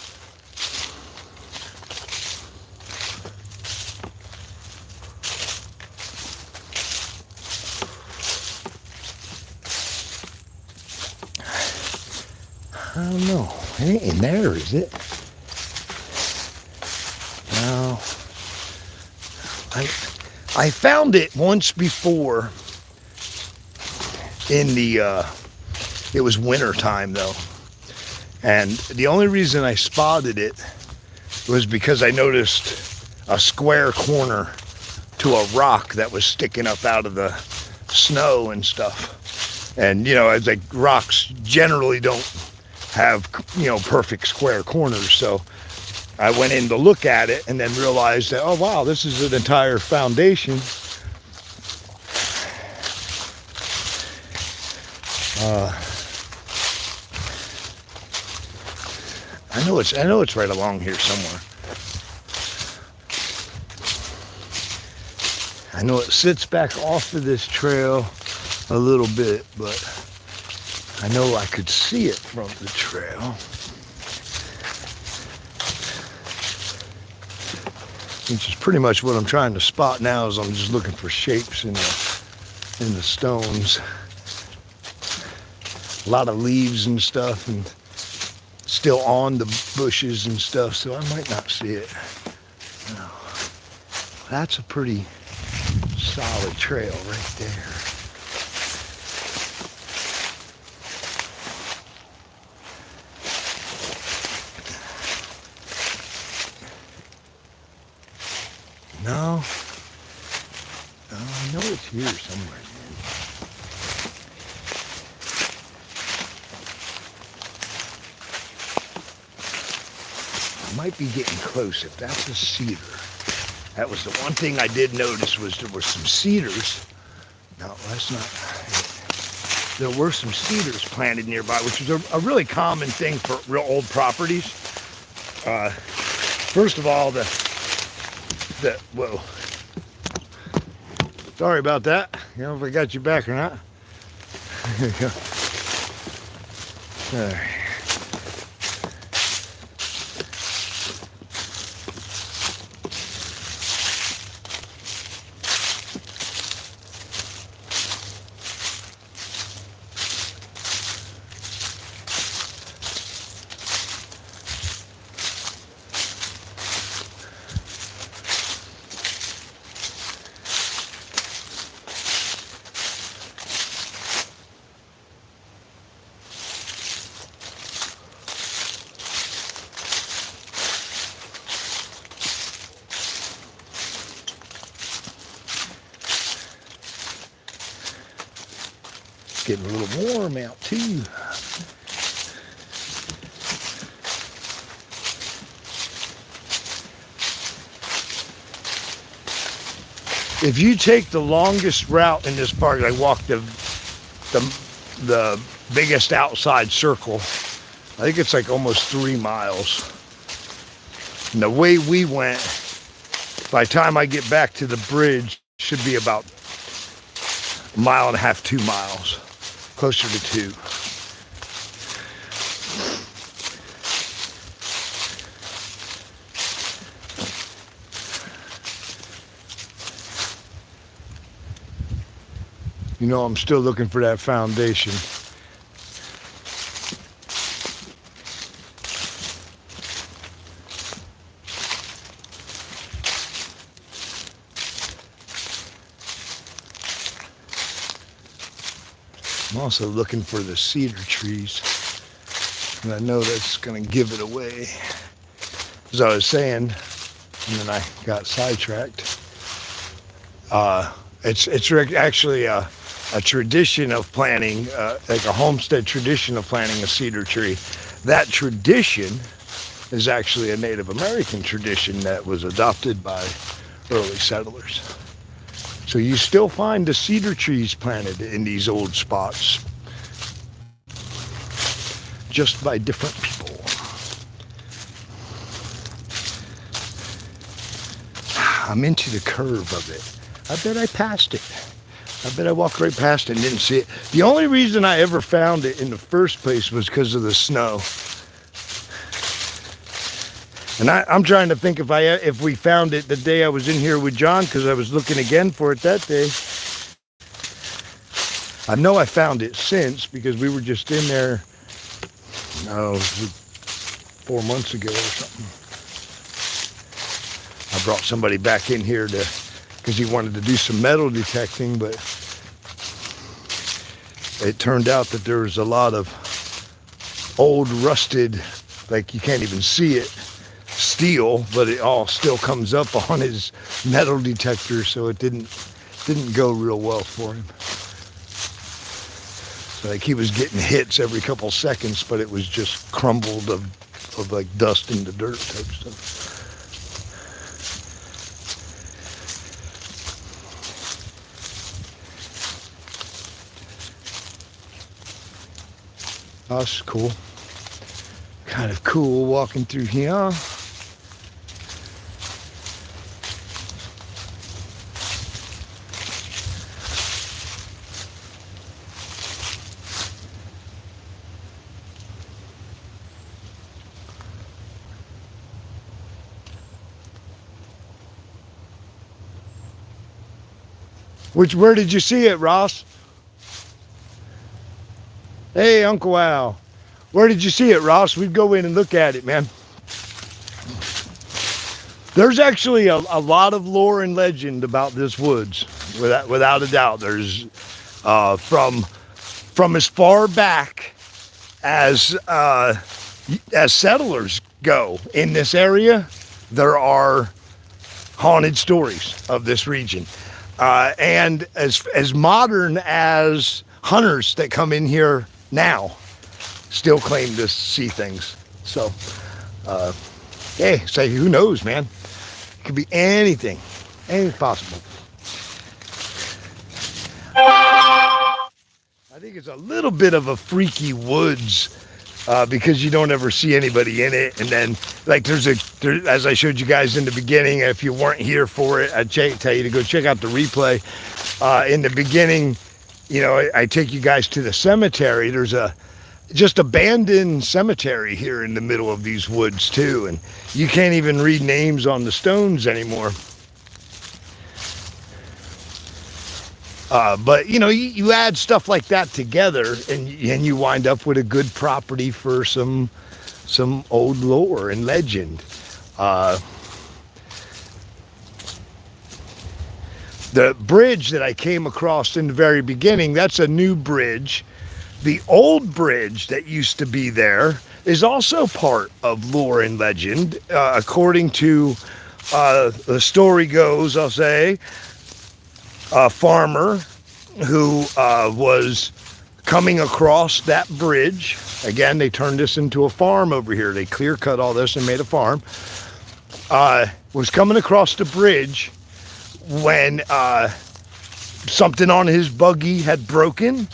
Speaker 1: I don't know. It ain't in there, is it? No. I found it once before in the It was winter time though. And the only reason I spotted it was because I noticed a square corner to a rock that was sticking up out of the snow and stuff. And, you know, it's like rocks generally don't have, you know, perfect square corners. So I went in to look at it and then realized that, oh, wow, this is an entire foundation. I know it's right along here somewhere. I know it sits back off of this trail a little bit, but I know I could see it from the trail. Which is pretty much what I'm trying to spot now, is I'm just looking for shapes in the stones. A lot of leaves and stuff, and still on the bushes and stuff, so I might not see it. No. That's a pretty solid trail right there. No, I know it's here somewhere. I might be getting close. If that's a cedar. That was the one thing I did notice, was there were some cedars. No, that's not it. There were some cedars planted nearby, which is a really common thing for real old properties. First of all, whoa. Sorry about that. You know if I got you back or not. There you go. All right. Getting a little warm out too. If you take the longest route in this park, I walked the biggest outside circle. I think it's like almost 3 miles. And the way we went, by the time I get back to the bridge, should be about 1.5 miles, 2 miles. Closer to 2. You know, I'm still looking for that foundation. I'm also looking for the cedar trees, and I know that's going to give it away. As I was saying, and then I got sidetracked. It's actually a tradition of planting, like a homestead tradition of planting a cedar tree. That tradition is actually a Native American tradition that was adopted by early settlers. So you still find the cedar trees planted in these old spots, just by different people. I'm into the curve of it. I bet I passed it. I bet I walked right past it and didn't see it. The only reason I ever found it in the first place was because of the snow. And I'm trying to think if we found it the day I was in here with John, because I was looking again for it that day. I know I found it since, because we were just in there, 4 months ago or something. I brought somebody back in here because he wanted to do some metal detecting, but it turned out that there was a lot of old rusted, like you can't even see it, steel, but it all still comes up on his metal detector, so it didn't go real well for him. So like he was getting hits every couple seconds, but it was just crumbled of like dust into dirt type stuff. That's cool. Kind of cool walking through here. Where did you see it, Ross? Hey, Uncle Al. Where did you see it, Ross? We'd go in and look at it, man. There's actually a lot of lore and legend about this woods, without a doubt. There's from as far back as settlers go in this area, there are haunted stories of this region. And as modern as hunters that come in here now still claim to see things. So, hey, say who knows, man? It could be anything possible. I think it's a little bit of a freaky woods because you don't ever see anybody in it. And then, like, as I showed you guys in the beginning, if you weren't here for it, I'd tell you to go check out the replay. In the beginning, you know, I take you guys to the cemetery. There's a just abandoned cemetery here in the middle of these woods too, and you can't even read names on the stones anymore. But you know, you add stuff like that together, and you wind up with a good property for some old lore and legend. The bridge that I came across in the very beginning, that's a new bridge. The old bridge that used to be there is also part of lore and legend. According to the story goes, I'll say, a farmer who was coming across that bridge. Again, they turned this into a farm over here. They clear cut all this and made a farm. Was coming across the bridge when something on his buggy had broken,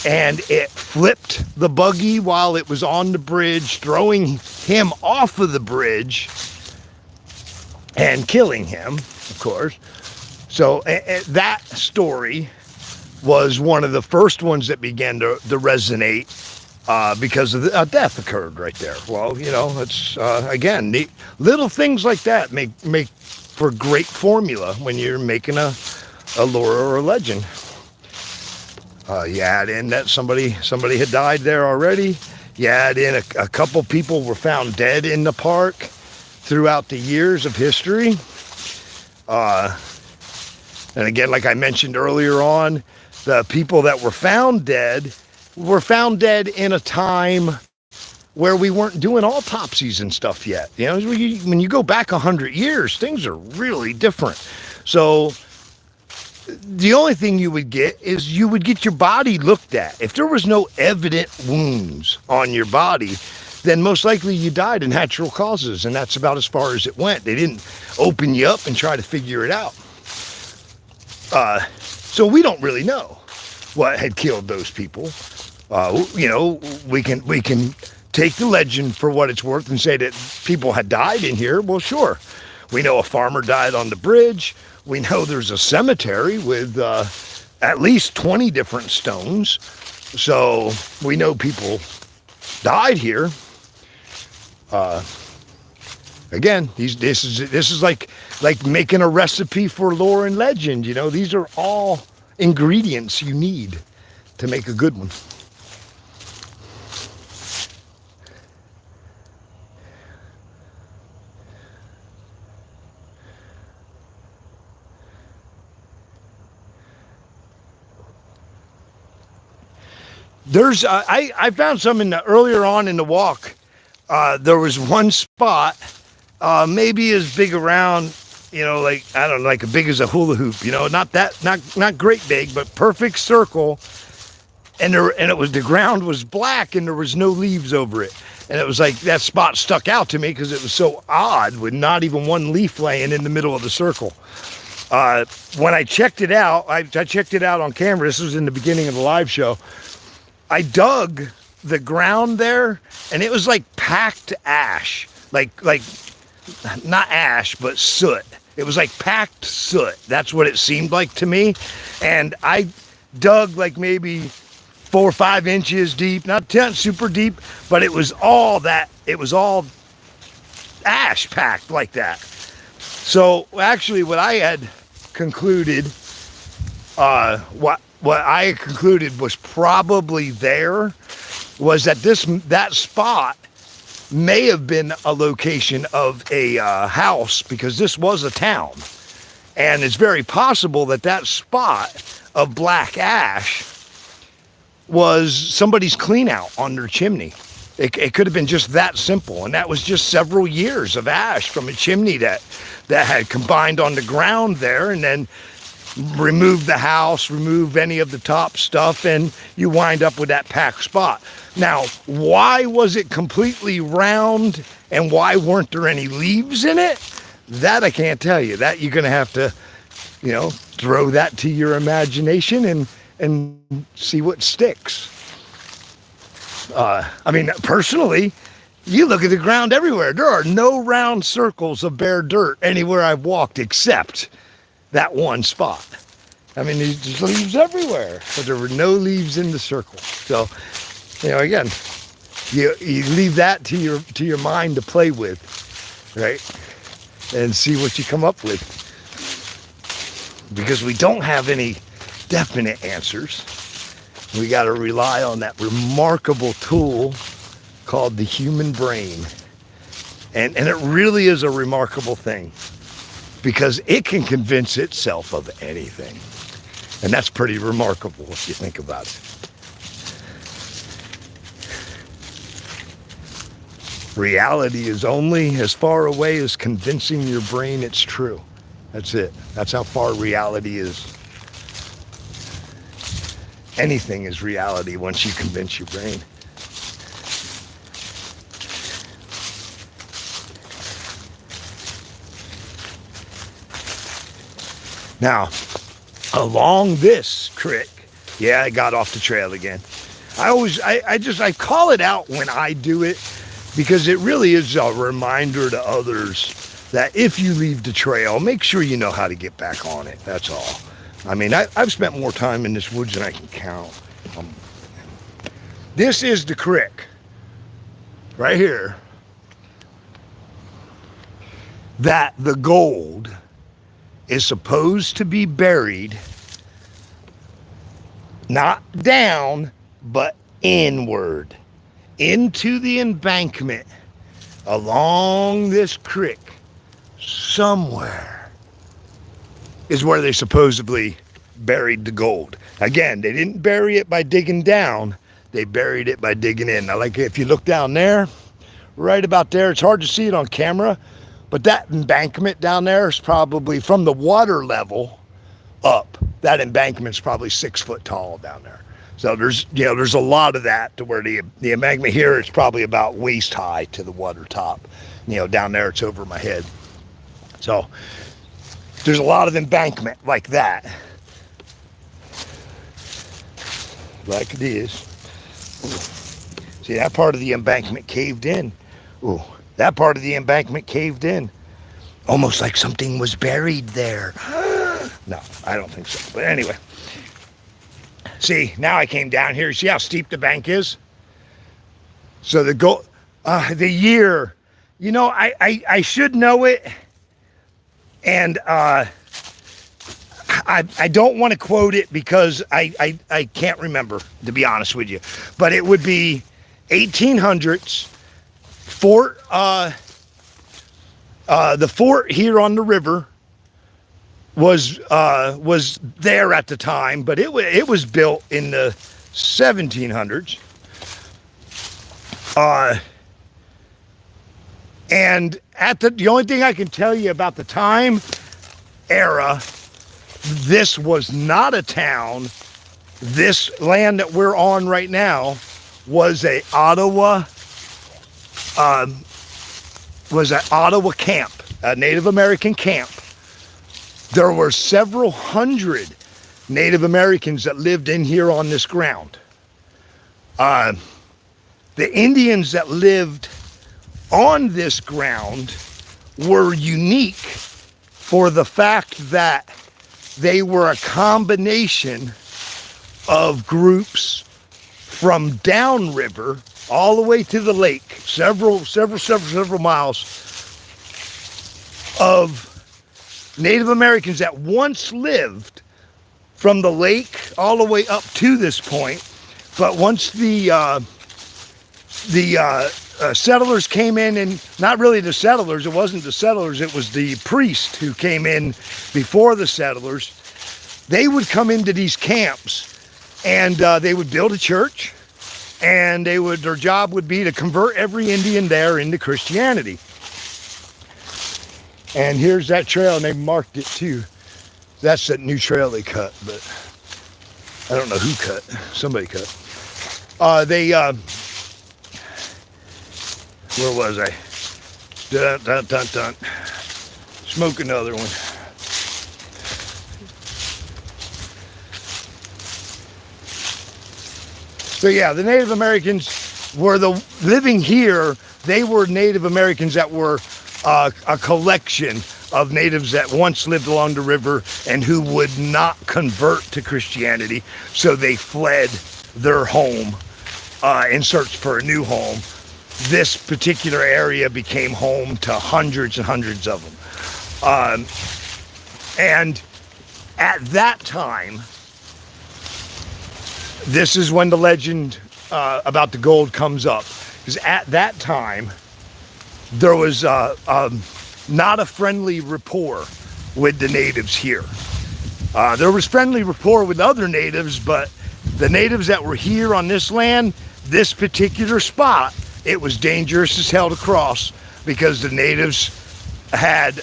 Speaker 1: and it flipped the buggy while it was on the bridge, throwing him off of the bridge and killing him, of course. So that story was one of the first ones that began to resonate because of a death occurred right there. Well, you know, it's again, little things like that make for great formula when you're making a lore or a legend. You add in that somebody had died there already. You add in a couple people were found dead in the park throughout the years of history. And again, like I mentioned earlier on, the people that were found dead in a time where we weren't doing autopsies and stuff yet. You know, when you go back 100 years, things are really different. So the only thing you would get is you would get your body looked at. If there was no evident wounds on your body, then most likely you died of natural causes, and that's about as far as it went. They didn't open you up and try to figure it out. So we don't really know what had killed those people. You know, we can take the legend for what it's worth and say that people had died in here. Well, sure. We know a farmer died on the bridge. We know there's a cemetery with at least 20 different stones. So we know people died here. Again, this is like making a recipe for lore and legend. You know, these are all ingredients you need to make a good one. There's I found some in the earlier on in the walk. There was one spot, maybe as big around, like I don't know, like as big as a hula hoop. Not great big, but perfect circle. And the ground was black and there was no leaves over it. And it was like that spot stuck out to me because it was so odd with not even one leaf laying in the middle of the circle. When I checked it out, I checked it out on camera. This was in the beginning of the live show. I dug the ground there and it was like packed ash, like not ash, but soot. It was like packed soot. That's what it seemed like to me. And I dug like maybe 4 or 5 inches deep, not super deep, but it was all ash packed like that. So actually what I had concluded, what I concluded was probably there was that that spot may have been a location of a house, because this was a town. And it's very possible that that spot of black ash was somebody's clean out on their chimney. It could have been just that simple. And that was just several years of ash from a chimney that had combined on the ground there, and then remove the house, remove any of the top stuff, and you wind up with that packed spot. Now, why was it completely round and why weren't there any leaves in it? That I can't tell you. That you're going to have to, throw that to your imagination and see what sticks. Personally, you look at the ground everywhere. There are no round circles of bare dirt anywhere I've walked except that one spot. There's leaves everywhere, but there were no leaves in the circle. So, again, you leave that to your mind to play with, right? And see what you come up with. Because we don't have any definite answers. We got to rely on that remarkable tool called the human brain. And it really is a remarkable thing, because it can convince itself of anything. And that's pretty remarkable if you think about it. Reality is only as far away as convincing your brain it's true. That's it. That's how far reality is. Anything is reality once you convince your brain. Now, along this creek, yeah, I got off the trail again. I call it out when I do it, because it really is a reminder to others that if you leave the trail, make sure you know how to get back on it. That's all. I've spent more time in this woods than I can count. This is the creek right here that the gold is supposed to be buried, not down, but inward into the embankment along this creek. Somewhere is where they supposedly buried the gold. Again, they didn't bury it by digging down. They buried it by digging in. Now, like if you look down there, right about there, it's hard to see it on camera, but that embankment down there is probably from the water level up. That embankament's probably 6 foot tall down there. So there's a lot of that, to where the embankment here is probably about waist high to the water top. Down there it's over my head. So there's a lot of embankment like that. Like this. See, that part of the embankment caved in. Ooh, that part of the embankment caved in. Almost like something was buried there. No, I don't think so. But anyway. See, now I came down here. See how steep the bank is? So the year, I should know it. And I don't want to quote it because I can't remember, to be honest with you. But it would be 1800s. The fort here on the river was there at the time, but it was built in the 1700s. And the only thing I can tell you about the time era, this was not a town. This land that we're on right now was an Ottawa camp, a Native American camp. There were several hundred Native Americans that lived in here on this ground. The Indians that lived on this ground were unique for the fact that they were a combination of groups from downriver all the way to the lake, several miles, of Native Americans that once lived from the lake all the way up to this point. But once the settlers came in, and not really the settlers, it wasn't the settlers, it was the priest who came in before the settlers. They would come into these camps and they would build a church, and their job would be to convert every Indian there into Christianity. And here's that trail, and they marked it too. That's that new trail they cut, but I don't know who cut. Somebody cut. Where was I? Dun. Smoke another one. So yeah, the Native Americans were living here. They were Native Americans that were a collection of natives that once lived along the river and who would not convert to Christianity. So they fled their home in search for a new home. This particular area became home to hundreds and hundreds of them. And at that time, this is when the legend about the gold comes up. Because at that time, there was not a friendly rapport with the natives here. There was friendly rapport with other natives, but the natives that were here on this land, this particular spot, it was dangerous as hell to cross because the natives had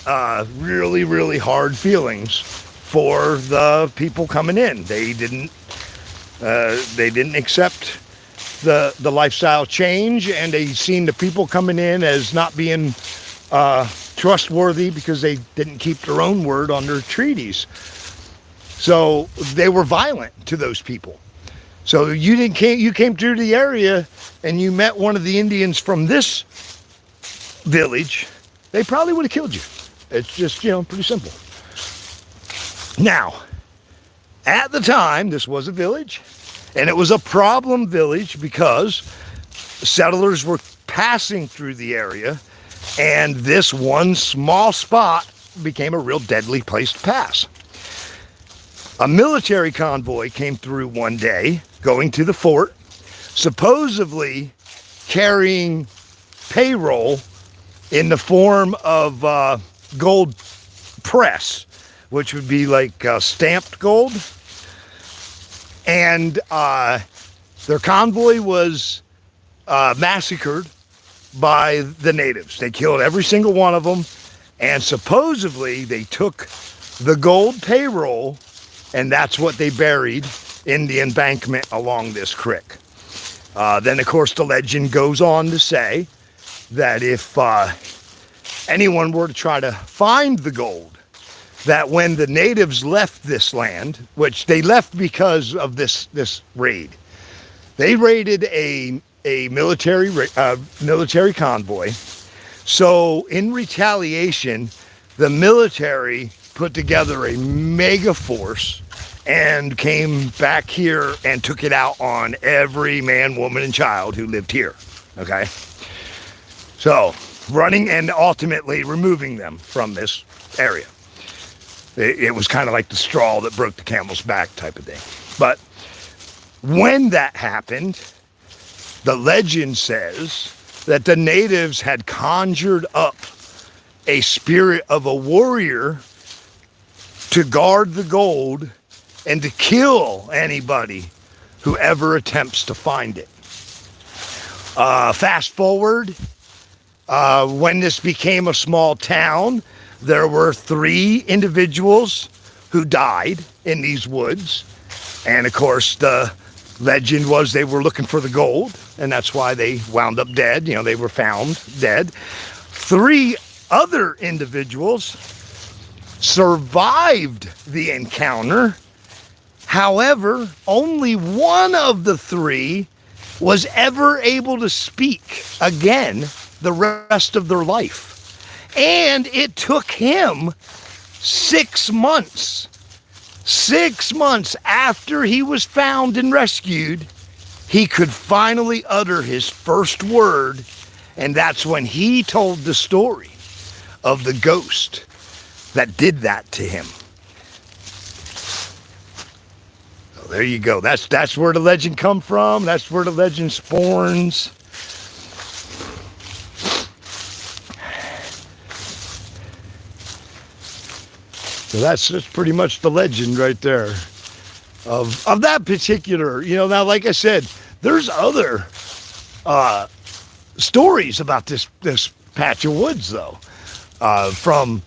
Speaker 1: really, really hard feelings for the people coming in. They didn't accept the lifestyle change, and they seen the people coming in as not being trustworthy because they didn't keep their own word on their treaties. So they were violent to those people. So you came through the area and you met one of the Indians from this village, they probably would have killed you. It's just, pretty simple. Now, at the time, this was a village, and it was a problem village because settlers were passing through the area, and this one small spot became a real deadly place to pass. A military convoy came through one day, going to the fort, supposedly carrying payroll in the form of gold press, which would be like stamped gold. And their convoy was massacred by the natives. They killed every single one of them, and supposedly they took the gold payroll, and that's what they buried in the embankment along this creek. Then, of course, the legend goes on to say that if anyone were to try to find the gold, that when the natives left this land, which they left because of this raid, they raided a military convoy. So in retaliation, the military put together a mega force and came back here and took it out on every man, woman, and child who lived here. Okay? So, running and ultimately removing them from this area. It was kind of like the straw that broke the camel's back type of thing. But when that happened, the legend says that the natives had conjured up a spirit of a warrior to guard the gold and to kill anybody whoever attempts to find it. Fast forward, when this became a small town, there were 3 individuals who died in these woods. And of course, the legend was they were looking for the gold, and that's why they wound up dead. You know, they were found dead. 3 other individuals survived the encounter. However, only one of the 3 was ever able to speak again the rest of their life. And it took him 6 months. 6 months after he was found and rescued, he could finally utter his first word, and that's when he told the story of the ghost that did that to him. So there you go. That's where the legend come from. That's where the legend spawns. So that's pretty much the legend right there of that particular, you know. Now, like I said, there's other stories about this patch of woods, though, from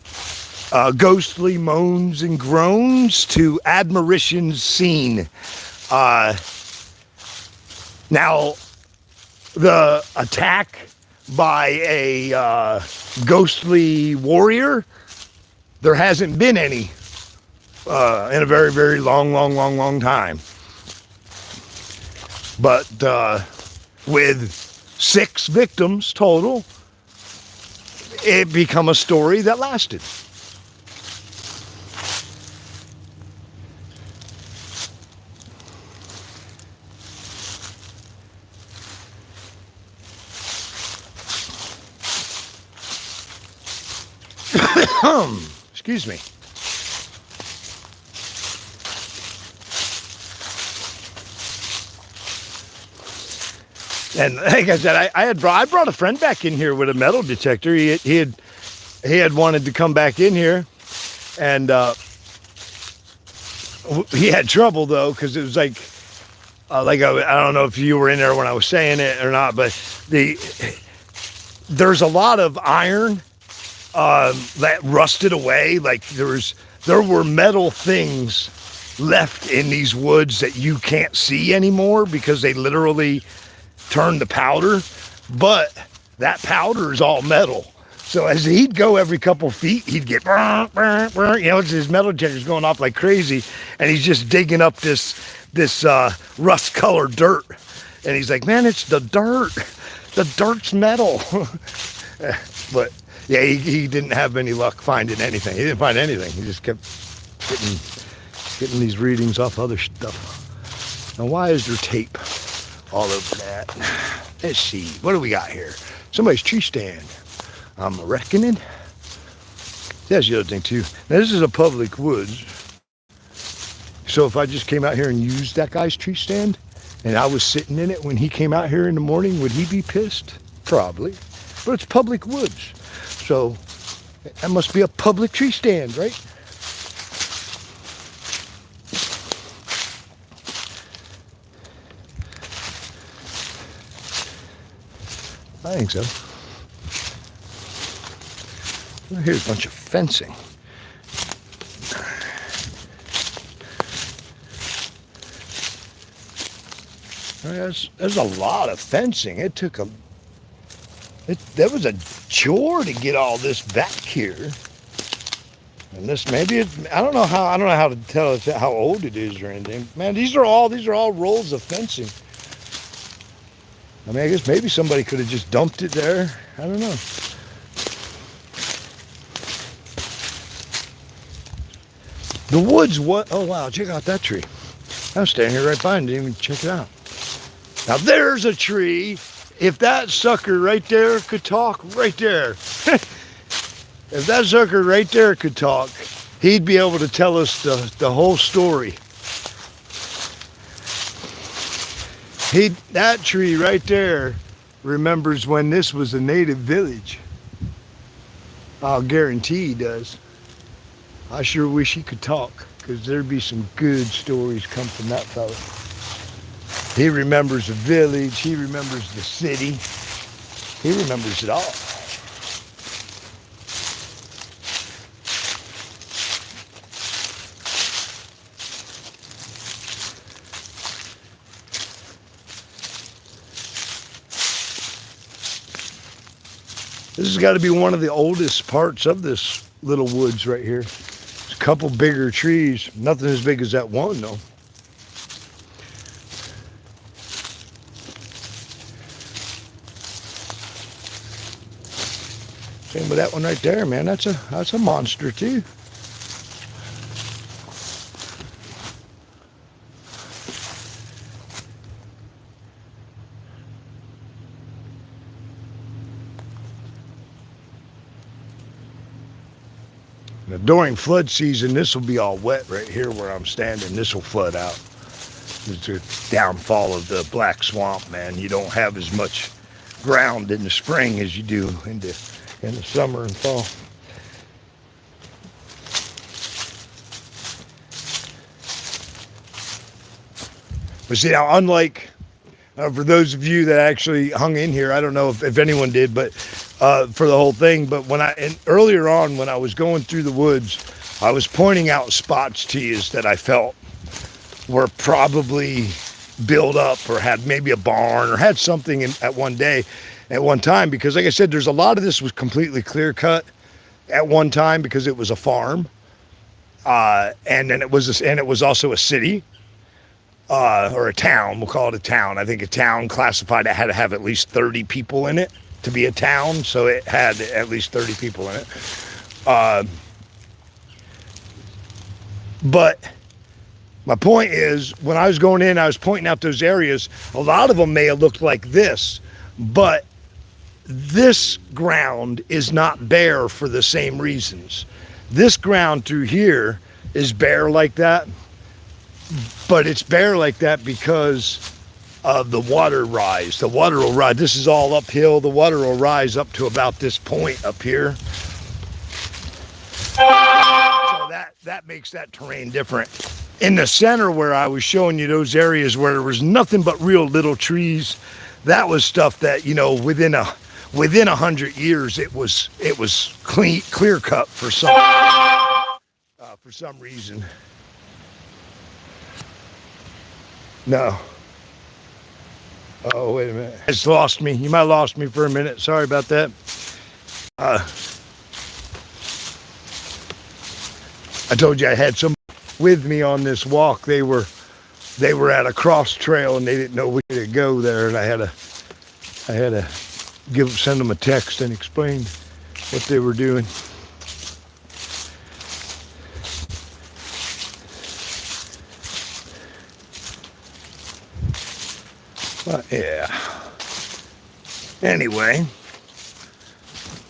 Speaker 1: ghostly moans and groans to admonitions seen. Now, the attack by a ghostly warrior, there hasn't been any in a very, very long time. But with 6 victims total, it became a story that lasted. Excuse me. And like I said, I brought a friend back in here with a metal detector. He had wanted to come back in here, and he had trouble though, because it was like I don't know if you were in there when I was saying it or not, but there's a lot of iron that rusted away. Like there were metal things left in these woods that you can't see anymore because they literally turned to powder. But that powder is all metal. So as he'd go every couple feet, he'd get, you know, his metal detector's going off like crazy, and he's just digging up this rust-colored dirt. And he's like, man, it's the dirt. The dirt's metal. But yeah, he didn't have any luck finding anything. He didn't find anything. He just kept getting these readings off other stuff. Now, why is there tape all over that? Let's see. What do we got here? Somebody's tree stand. I'm reckoning. That's the other thing, too. Now, this is a public woods. So if I just came out here and used that guy's tree stand, and I was sitting in it when he came out here in the morning, would he be pissed? Probably. But it's public woods. So that must be a public tree stand, right? I think so. Well, here's a bunch of fencing. There's a lot of fencing. It took there was a chore to get all this back here. And this I don't know how to tell how old it is or anything. Man, these are all rolls of fencing. I mean, I guess maybe somebody could have just dumped it there. I don't know. The woods, what? Oh, wow, check out that tree. I was standing here right by and didn't even check it out. Now, there's a tree. If that sucker right there could talk, right there. If that sucker right there could talk, he'd be able to tell us the whole story. That tree right there remembers when this was a native village. I'll guarantee he does. I sure wish he could talk, because there'd be some good stories come from that fella. He remembers the village. He remembers the city. He remembers it all. This has got to be one of the oldest parts of this little woods right here. There's a couple bigger trees. Nothing as big as that one, though. Same with that one right there, man. That's a monster too. Now, during flood season, this will be all wet right here where I'm standing. This will flood out. It's a downfall of the black swamp, man. You don't have as much ground in the spring as you do in the summer and fall. But see, now, unlike, for those of you that actually hung in here, I don't know if anyone did, but for the whole thing, but earlier on when I was going through the woods, I was pointing out spots to you that I felt were probably built up or had maybe a barn or had something at one time, because like I said, there's a lot of this was completely clear cut at one time because it was a farm, and then it was also a city, or a town. We'll call it a town. I think a town classified it had to have at least 30 people in it to be a town, so it had at least 30 people in it. But my point is, when I was going in, I was pointing out those areas. A lot of them may have looked like this, but this ground is not bare for the same reasons. This ground through here is bare like that, but it's bare like that because of the water rise. The water will rise. This is all uphill. The water will rise up to about this point up here. So that makes that terrain different. In the center where I was showing you those areas where there was nothing but real little trees, that was stuff that, you know, within 100 years it was clear cut for some reason. No. Oh, wait a minute. It's lost me. You might have lost me for a minute. Sorry about that. I told you I had some with me on this walk. They were at a cross trail and they didn't know which way to go there, and I had to send them a text and explain what they were doing. But yeah. Anyway.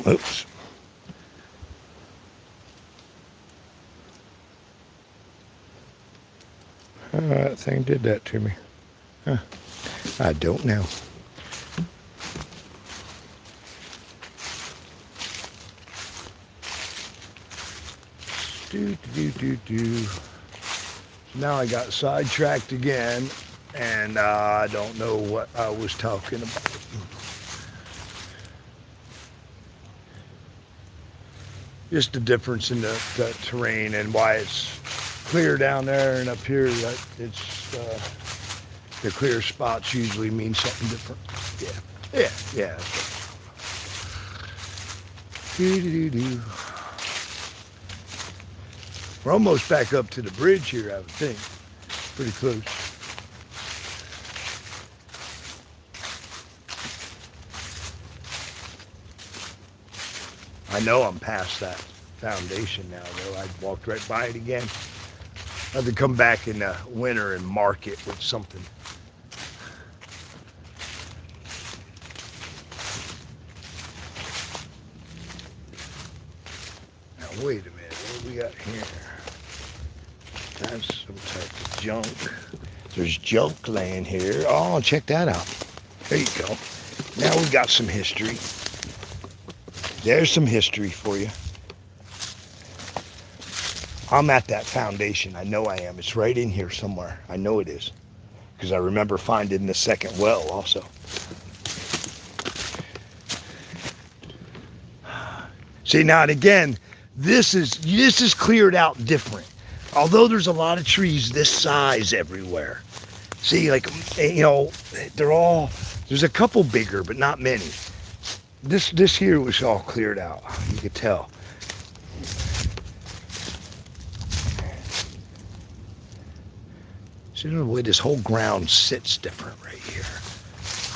Speaker 1: Oops. That thing did that to me. Huh. I don't know. Now I got sidetracked again, and I don't know what I was talking about. Just the difference in the terrain and why it's clear down there and up here. It's the clear spots usually mean something different. Yeah. We're almost back up to the bridge here, I would think. Pretty close. I know I'm past that foundation now, though. I walked right by it again. I have to come back in the winter and mark it with something. Now, wait a minute. What do we got here? That's some type of junk. There's junk laying here. Oh, check that out. There you go. Now we got some history. There's some history for you. I'm at that foundation. I know I am. It's right in here somewhere. I know it is. because I remember finding the second well also. See, now and again, this is cleared out different. Although there's a lot of trees this size everywhere. See, like, you know, there's a couple bigger, but not many. This here was all cleared out. You could tell. See, the way this whole ground sits different right here.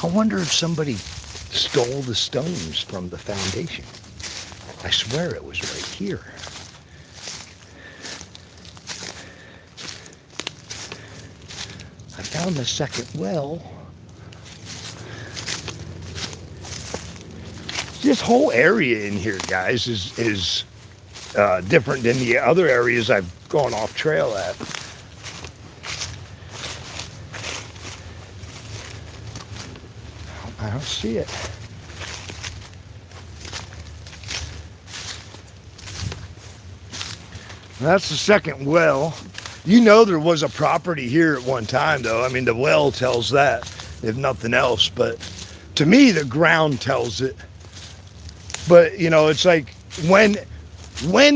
Speaker 1: I wonder if somebody stole the stones from the foundation. I swear it was right here. I found the second well. This whole area in here, guys, is different than the other areas I've gone off trail at. I don't see it. That's the second well. You know there was a property here at one time, though. I mean, the well tells that, if nothing else. But to me, the ground tells it. But, you know, it's like when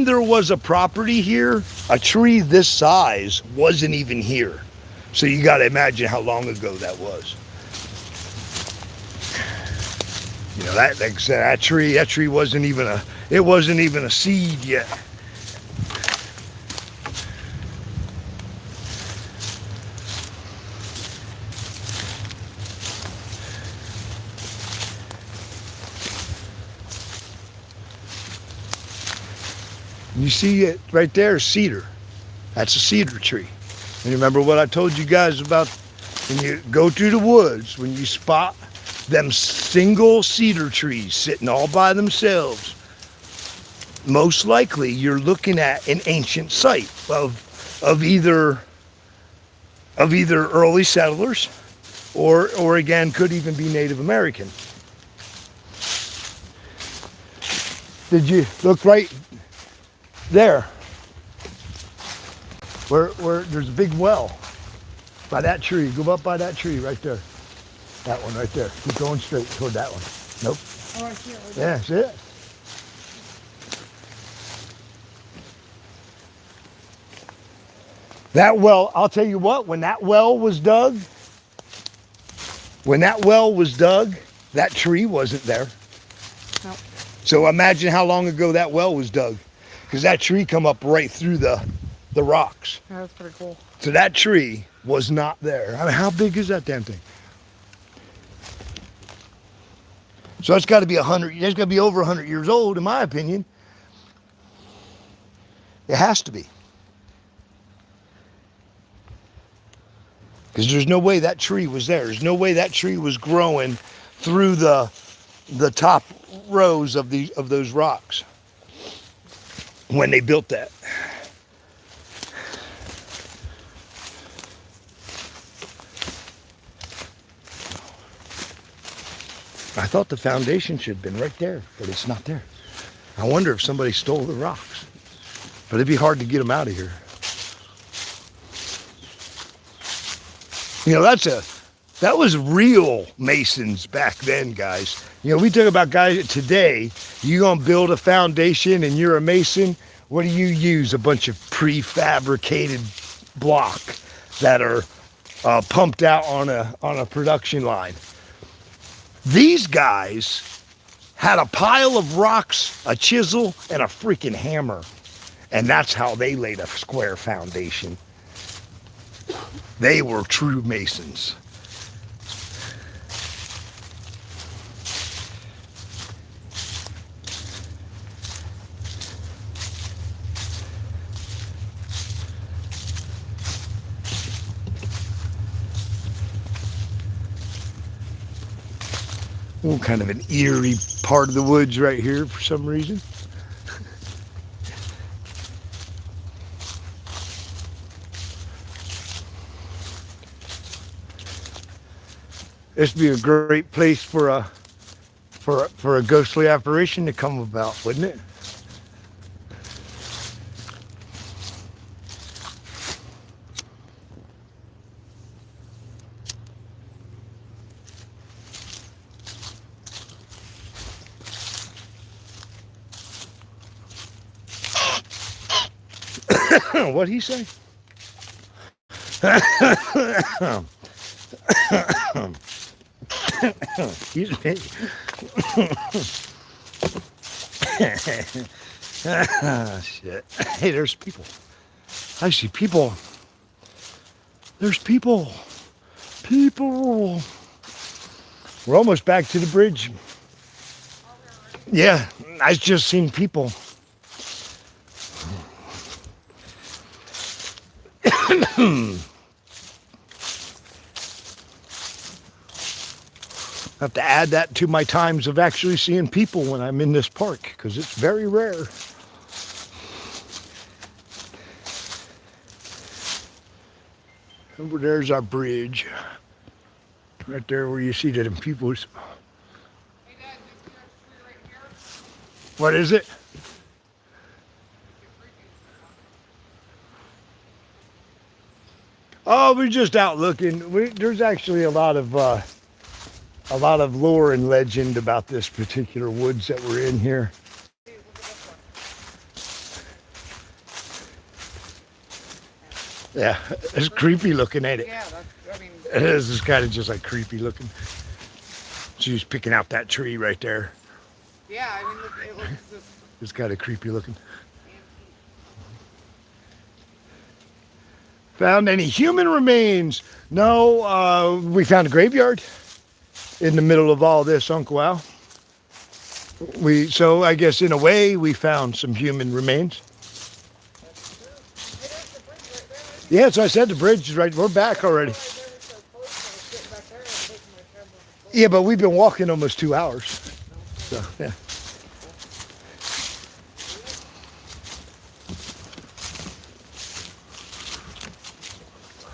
Speaker 1: there was a property here, a tree this size wasn't even here. So you got to imagine how long ago that was. You know, that tree wasn't even a seed yet. You see it right there, cedar. That's a cedar tree. And you remember what I told you guys about when you go through the woods, when you spot them single cedar trees sitting all by themselves, most likely you're looking at an ancient site of either early settlers or again could even be Native American. Did you look right there where there's a big well by that tree? Go up by that tree right there. That one right there. Keep going straight toward that one. Nope.
Speaker 2: Oh, I see it right
Speaker 1: Yeah,
Speaker 2: there.
Speaker 1: that's it. That well, I'll tell you what, when that well was dug, that tree wasn't there.
Speaker 2: Nope.
Speaker 1: So imagine how long ago that well was dug, because that tree come up right through the rocks.
Speaker 2: Yeah, that's pretty cool.
Speaker 1: So that tree was not there. I mean, how big is that damn thing? So it's got to be 100. It's got to be over 100 years old, in my opinion. It has to be, because there's no way that tree was there. There's no way that tree was growing through the top rows of those rocks when they built that. I thought the foundation should have been right there, but it's not there. I wonder if somebody stole the rocks. But it'd be hard to get them out of here. You know, that was real masons back then, guys. You know, we talk about guys today, you gonna build a foundation and you're a mason, what do you use? A bunch of prefabricated block that are pumped out on a production line. These guys had a pile of rocks, a chisel, and a freaking hammer. And that's how they laid a square foundation. They were true masons. Oh, kind of an eerie part of the woods right here for some reason. This would be a great place for a ghostly apparition to come about, wouldn't it? What'd he say? Excuse me. Shit. Hey, there's people. I see people. There's people. People. We're almost back to the bridge. Yeah, I just seen people. I have to add that to my times of actually seeing people when I'm in this park, because it's very rare. Over there's our bridge. Right there where you see the people's.
Speaker 2: Hey, Dad, this tree right here.
Speaker 1: What is it? Oh, we're just out looking. There's actually a lot of lore and legend about this particular woods that we're in here.
Speaker 2: Hey, look at this one.
Speaker 1: Yeah, it's creepy looking, ain't it?
Speaker 2: Yeah, that's, I mean,
Speaker 1: It is. It's kind of just like creepy looking. She's picking out that tree right there.
Speaker 2: yeah, I mean, it looks just
Speaker 1: It's kind of creepy looking.
Speaker 2: antique.
Speaker 1: Found any human remains? No, we found a graveyard in the middle of all this, Uncle Al. So I guess in a way we found some human remains.
Speaker 2: Hey, there's the bridge right there.
Speaker 1: Yeah, so I said the bridge is right. We're back already.
Speaker 2: Right there, it's so close. I was getting back there and taking my camera before.
Speaker 1: Yeah, but we've been walking almost 2 hours. So yeah.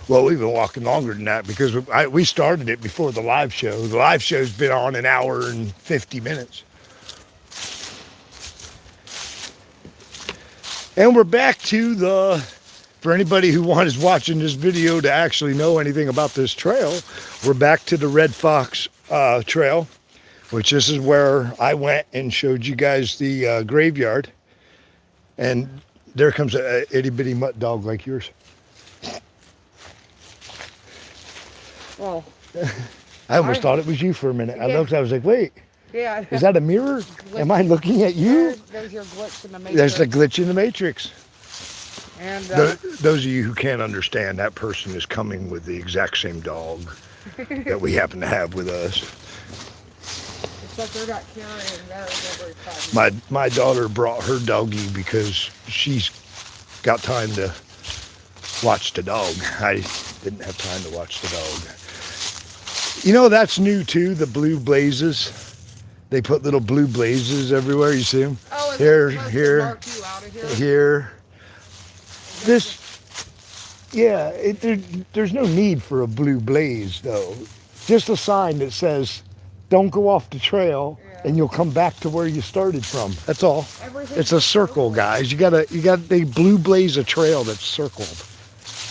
Speaker 1: Well, we've been walking longer than that because we started it before the live show. The live show's been on an hour and 50 minutes. And we're back to for anybody who is watching this video to actually know anything about this trail, we're back to the Red Fox Trail, which this is where I went and showed you guys the graveyard. And there comes a itty bitty mutt dog like yours.
Speaker 2: Well,
Speaker 1: I almost thought it was you for a minute. I
Speaker 2: Yeah.
Speaker 1: looked, I was like, wait,
Speaker 2: yeah.
Speaker 1: is that a mirror? Am I looking at you?
Speaker 2: There's your glitch in the matrix.
Speaker 1: There's the glitch in the matrix.
Speaker 2: And
Speaker 1: Those of you who can't understand, that person is coming with the exact same dog that we happen to have with us.
Speaker 2: except they're not carrying theirs every 5 minutes.
Speaker 1: My daughter brought her doggie because she's got time to watch the dog. I didn't have time to watch the dog. You know, that's new too, the blue blazes. They put little blue blazes everywhere. You see them?
Speaker 2: Oh, is
Speaker 1: Here,
Speaker 2: it supposed
Speaker 1: here,
Speaker 2: to mark you out of here?
Speaker 1: here. This, yeah, there's no need for a blue blaze though. Just a sign that says, don't go off the trail and you'll come back to where you started from. That's all.
Speaker 2: Everything's
Speaker 1: It's a circle, guys. They blue blaze a trail that's circled.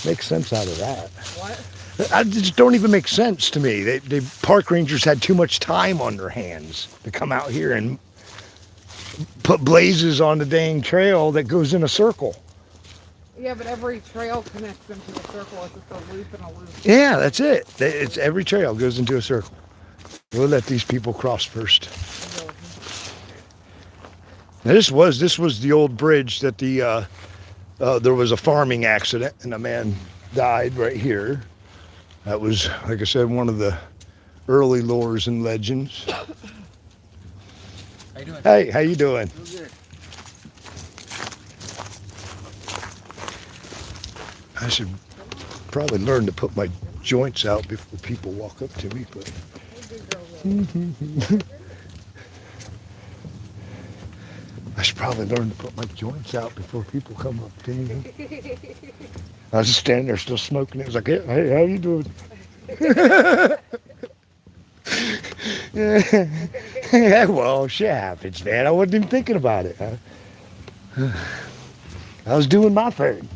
Speaker 1: Makes sense out of that.
Speaker 2: What?
Speaker 1: I just don't even make sense to me. They park rangers had too much time on their hands to come out here and put blazes on the dang trail that goes in a circle.
Speaker 2: Yeah, but every trail connects into a circle. It's just a loop and a loop.
Speaker 1: Yeah, that's it. It's every trail goes into a circle. We'll let these people cross first. Now this was the old bridge that there was a farming accident and a man died right here. That was, like I said, one of the early lores and legends.
Speaker 3: How you doing?
Speaker 1: Hey, how you doing?
Speaker 3: Real good.
Speaker 1: I should probably learn to put my joints out before people walk up to me, but I should probably learn to put my joints out before people come up to me. I was just standing there still smoking. It was like, hey, how you doing? Yeah, well, shit happens, man. I wasn't even thinking about it. I was doing my thing.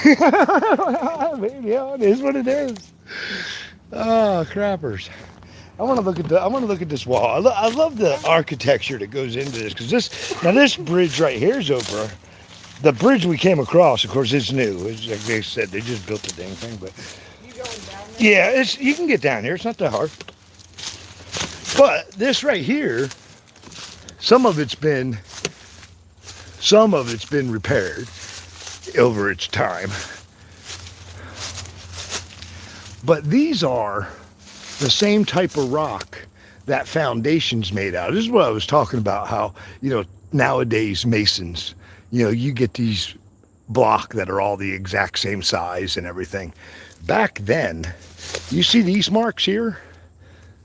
Speaker 1: Yeah, it is what it is. Oh, crappers. I want to look at this wall. I love the architecture that goes into this because this bridge right here is over. The bridge we came across, of course, is new. It's like they said, they just built the dang thing. But
Speaker 2: You going down there?
Speaker 1: yeah, you can get down here. It's not that hard. But this right here, some of it's been repaired over its time. But these are the same type of rock that foundation's made out of. This is what I was talking about, how, nowadays masons, you get these block that are all the exact same size and everything. Back then, you see these marks here?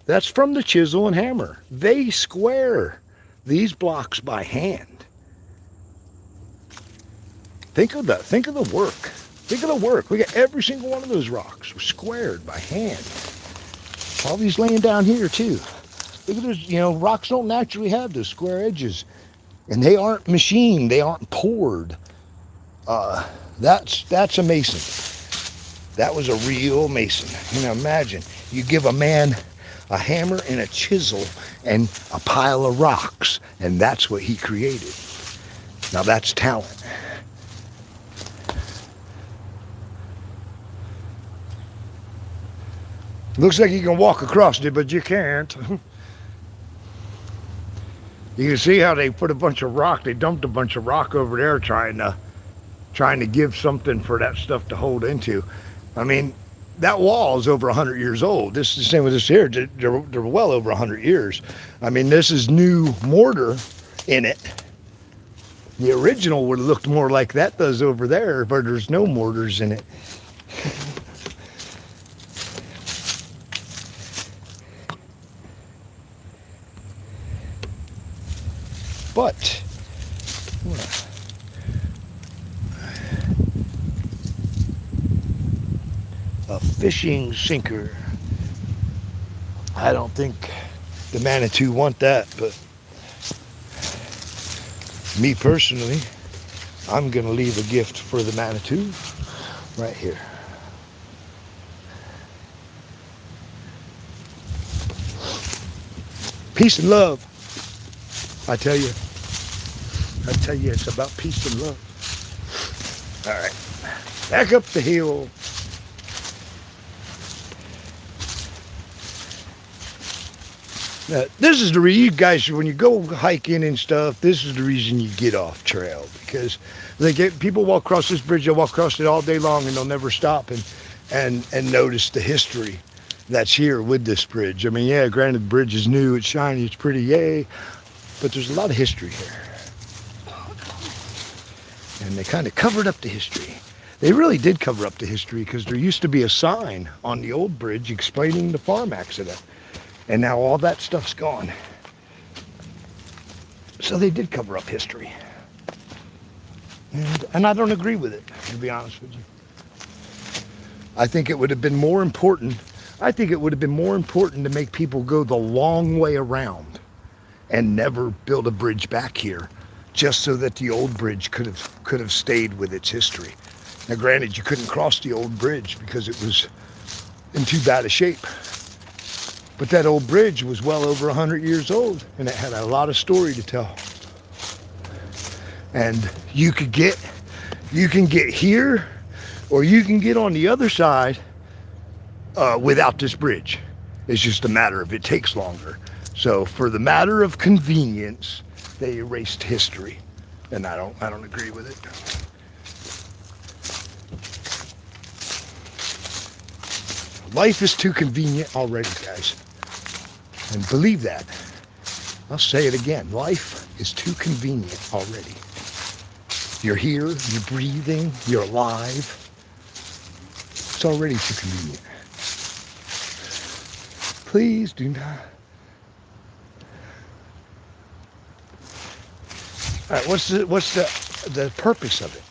Speaker 1: That's from the chisel and hammer. They square these blocks by hand. Think of the work. Think of the work. We got every single one of those rocks squared by hand. All these laying down here too. Look at those, rocks don't naturally have those square edges. And they aren't machined, they aren't poured. That's a mason. That was a real mason. Imagine, you give a man a hammer and a chisel and a pile of rocks, and that's what he created. Now that's talent. Looks like you can walk across it, but you can't. You can see how they put a bunch of rock, they dumped a bunch of rock over there trying to give something for that stuff to hold into. I mean, that wall is over 100 years old. This is the same with this here. They're well over 100 years. I mean, this is new mortar in it. The original would have looked more like that does over there, but there's no mortars in it. But a fishing sinker. I don't think the Manitou want that, but me personally, I'm gonna leave a gift for the Manitou right here. Peace and love. I tell you, it's about peace and love. All right, back up the hill. Now, this is the reason, you guys, when you go hiking and stuff, this is the reason you get off trail, because people walk across this bridge, they'll walk across it all day long, and they'll never stop and notice the history that's here with this bridge. I mean, yeah, granted, the bridge is new, it's shiny, it's pretty, yay. But there's a lot of history here. And they kind of covered up the history. They really did cover up the history, because there used to be a sign on the old bridge explaining the farm accident. And now all that stuff's gone. So they did cover up history. And I don't agree with it, to be honest with you. I think it would have been more important. I think it would have been more important to make people go the long way around and never build a bridge back here, just so that the old bridge could have stayed with its history. Now granted, you couldn't cross the old bridge because it was in too bad a shape. But that old bridge was well over 100 years old, and it had a lot of story to tell. And you can get here, or you can get on the other side without this bridge. It's just a matter of it takes longer. So for the matter of convenience, they erased history, and I don't agree with it. Life is too convenient already, guys. And believe that. I'll say it again. Life is too convenient already. You're here, you're breathing, you're alive. It's already too convenient. Please do not. All right, what's the purpose of it?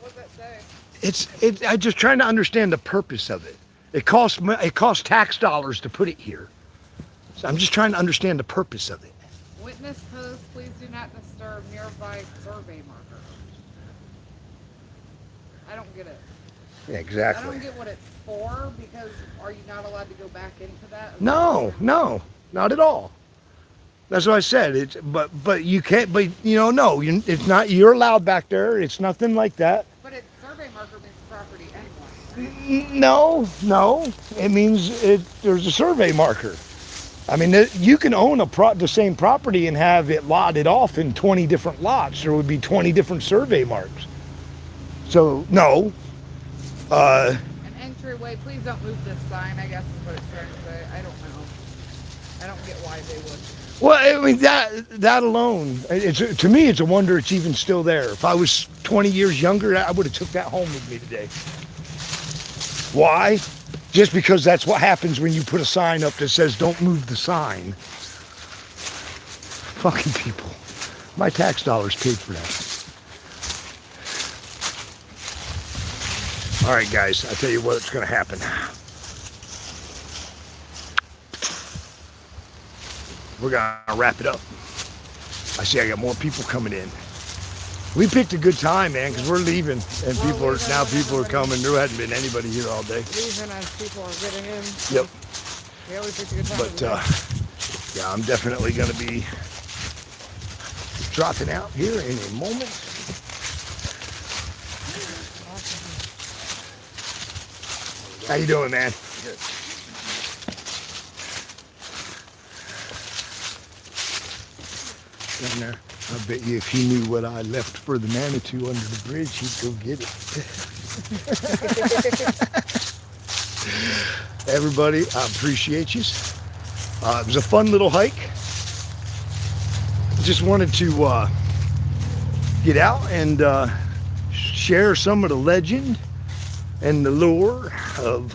Speaker 2: What's that say?
Speaker 1: I'm just trying to understand the purpose of it. It costs tax dollars to put it here. So I'm just trying to understand the purpose of it.
Speaker 2: Witness post, please do not disturb nearby survey marker. I don't get it. I
Speaker 1: Exactly.
Speaker 2: don't get what it's for, because are you not allowed to go back into that?
Speaker 1: No, no, not at all. That's what I said. It's but you can't. But no, it's not. You're allowed back there. It's nothing like that.
Speaker 2: But it's survey marker means property anyway.
Speaker 1: No, no. It means there's a survey marker. I mean, you can own the same property and have it lotted off in 20 different lots. There would be 20 different survey marks. So no.
Speaker 2: An entryway, please don't move this sign, I guess is what it's trying to say. I don't know. I don't get why they would.
Speaker 1: Well, I mean that alone, to me, it's a wonder it's even still there. If I was 20 years younger, I would have took that home with me today. Why? Just because that's what happens when you put a sign up that says "Don't move the sign." Fucking people. My tax dollars paid for that. All right, guys. I tell you what's going to happen. We're gonna wrap it up. I see I got more people coming in. We picked a good time, man, because we're leaving, and people are coming. There hadn't been anybody here all day.
Speaker 2: Leaving as people are getting in.
Speaker 1: Yep.
Speaker 2: Yeah, we picked a good time.
Speaker 1: But yeah, I'm definitely gonna be dropping out here in a moment. How you doing, man?
Speaker 3: Good.
Speaker 1: Down there. I bet you if he knew what I left for the Manitou under the bridge, he'd go get it. Everybody, I appreciate you. It was a fun little hike. Just wanted to get out and share some of the legend and the lore of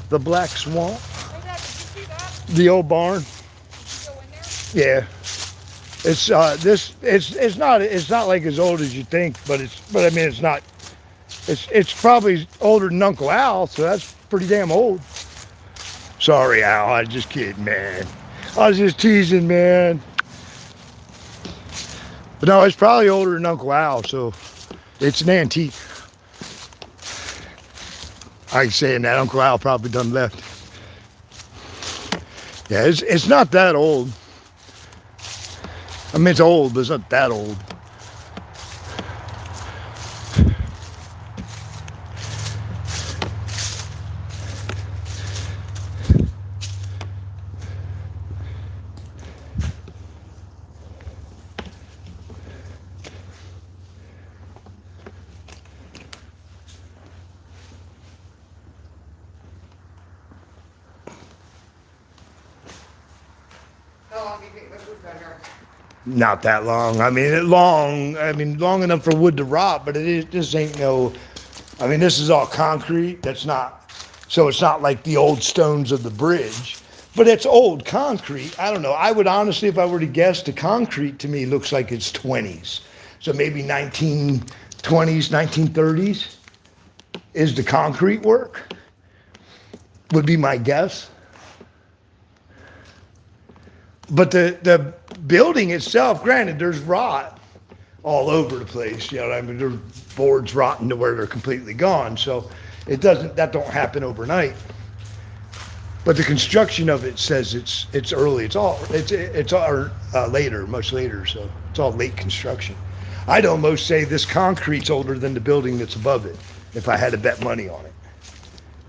Speaker 1: the Black Swamp.
Speaker 2: Hey, Dad, did you see that?
Speaker 1: The old barn.
Speaker 2: Did you go in there?
Speaker 1: Yeah. It's it's not like as old as you think, but I mean it's not. It's probably older than Uncle Al, so that's pretty damn old. Sorry, Al, I was just kidding, man. I was just teasing, man. But no, it's probably older than Uncle Al, so it's an antique. I ain't saying that Uncle Al probably done left. Yeah, it's not that old. I mean, it's old, but it's not that old.
Speaker 2: How long do you think this has been here?
Speaker 1: Not that long. I mean, long enough for wood to rot, but this ain't no, I mean, this is all concrete. So it's not like the old stones of the bridge, but it's old concrete. I don't know. I would honestly, if I were to guess, the concrete to me looks like it's 20s. So maybe 1920s, 1930s is the concrete work, would be my guess. But the building itself, granted, there's rot all over the place. You know what I mean? There's boards rotting to where they're completely gone. So that don't happen overnight. But the construction of it says it's early. It's all later, much later. So it's all late construction. I'd almost say this concrete's older than the building that's above it, if I had to bet money on it.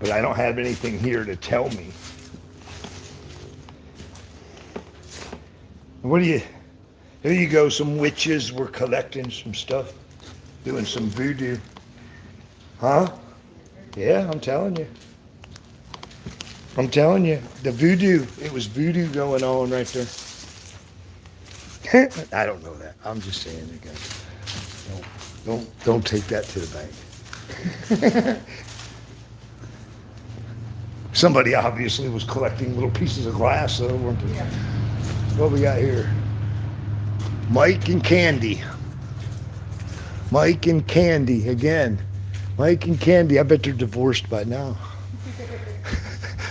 Speaker 1: But I don't have anything here to tell me. Here you go, some witches were collecting some stuff, doing some voodoo. Huh? Yeah, I'm telling you. The voodoo, it was voodoo going on right there. I don't know that. I'm just saying it, guys. Don't take that to the bank. Somebody obviously was collecting little pieces of glass, though, weren't they?
Speaker 2: Yeah.
Speaker 1: What we got here? Mike and Candy. Mike and Candy again. Mike and Candy. I bet they're divorced by now.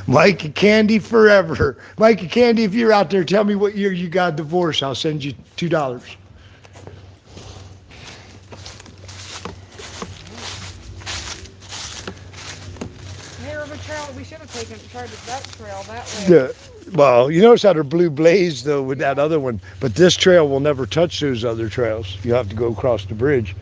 Speaker 1: Mike and Candy forever. Mike and Candy, if you're out there, tell me what year you got divorced. I'll send you $2.
Speaker 2: a trail. We should have tried that trail that way.
Speaker 1: Well, you notice how they're blue blazed though with that other one, but this trail will never touch those other trails. You have to go across the bridge.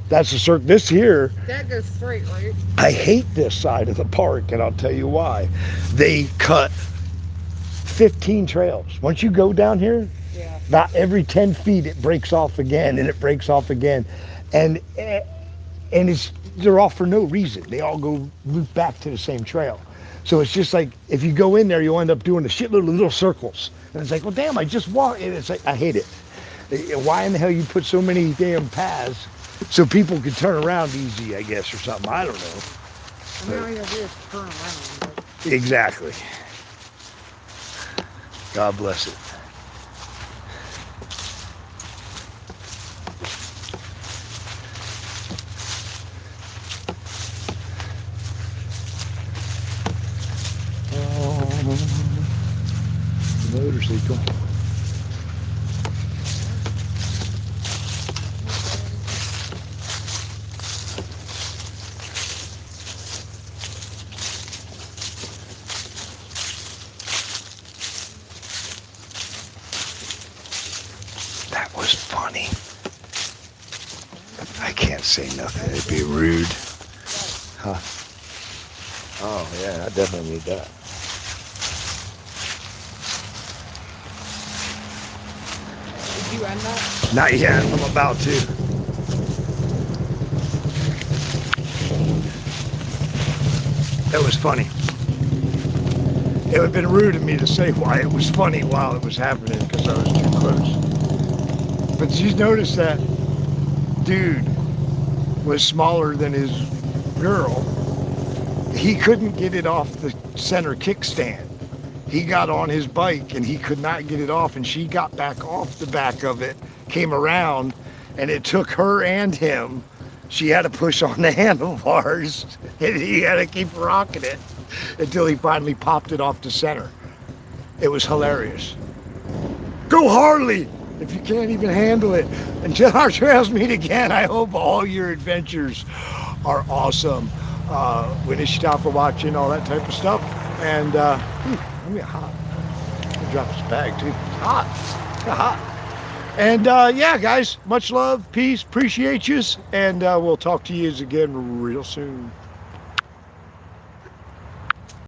Speaker 1: That's the circle. This here,
Speaker 2: That goes straight, right?
Speaker 1: I hate this side of the park, and I'll tell you why. They cut 15 trails. Once you go down here,
Speaker 2: Yeah.
Speaker 1: about every 10 feet it breaks off again, and it breaks off again, and they're all for no reason. They all go loop back to the same trail. So it's just like, if you go in there, you'll end up doing a shitload of little circles. And it's like, well, damn, I just walked. And it's like, I hate it. Why in the hell you put so many damn paths so people could turn around easy, I guess, or something. I don't know.
Speaker 2: And all you gotta do is turn around. But
Speaker 1: Exactly. God bless it. Motorcycle. That was funny. I can't say nothing. It'd be rude. Huh? Oh, yeah, I definitely need that.
Speaker 2: did you end that?
Speaker 1: Not yet. I'm about to. That was funny. It would have been rude of me to say why it was funny while it was happening because I was too close. But you notice that dude was smaller than his girl. He couldn't get it off the center kickstand. He got on his bike and he could not get it off, and she got back off the back of it, came around, and it took her and him. She had to push on the handlebars and he had to keep rocking it until he finally popped it off the center. It was hilarious. Go Harley if you can't even handle it. Until our trails meet again, I hope all your adventures are awesome. Winnishita for watching, all that type of stuff. And let me hot. I'll drop this bag too. It's hot. It's hot. And yeah, guys, much love, peace, appreciate yous, and we'll talk to yous again real soon.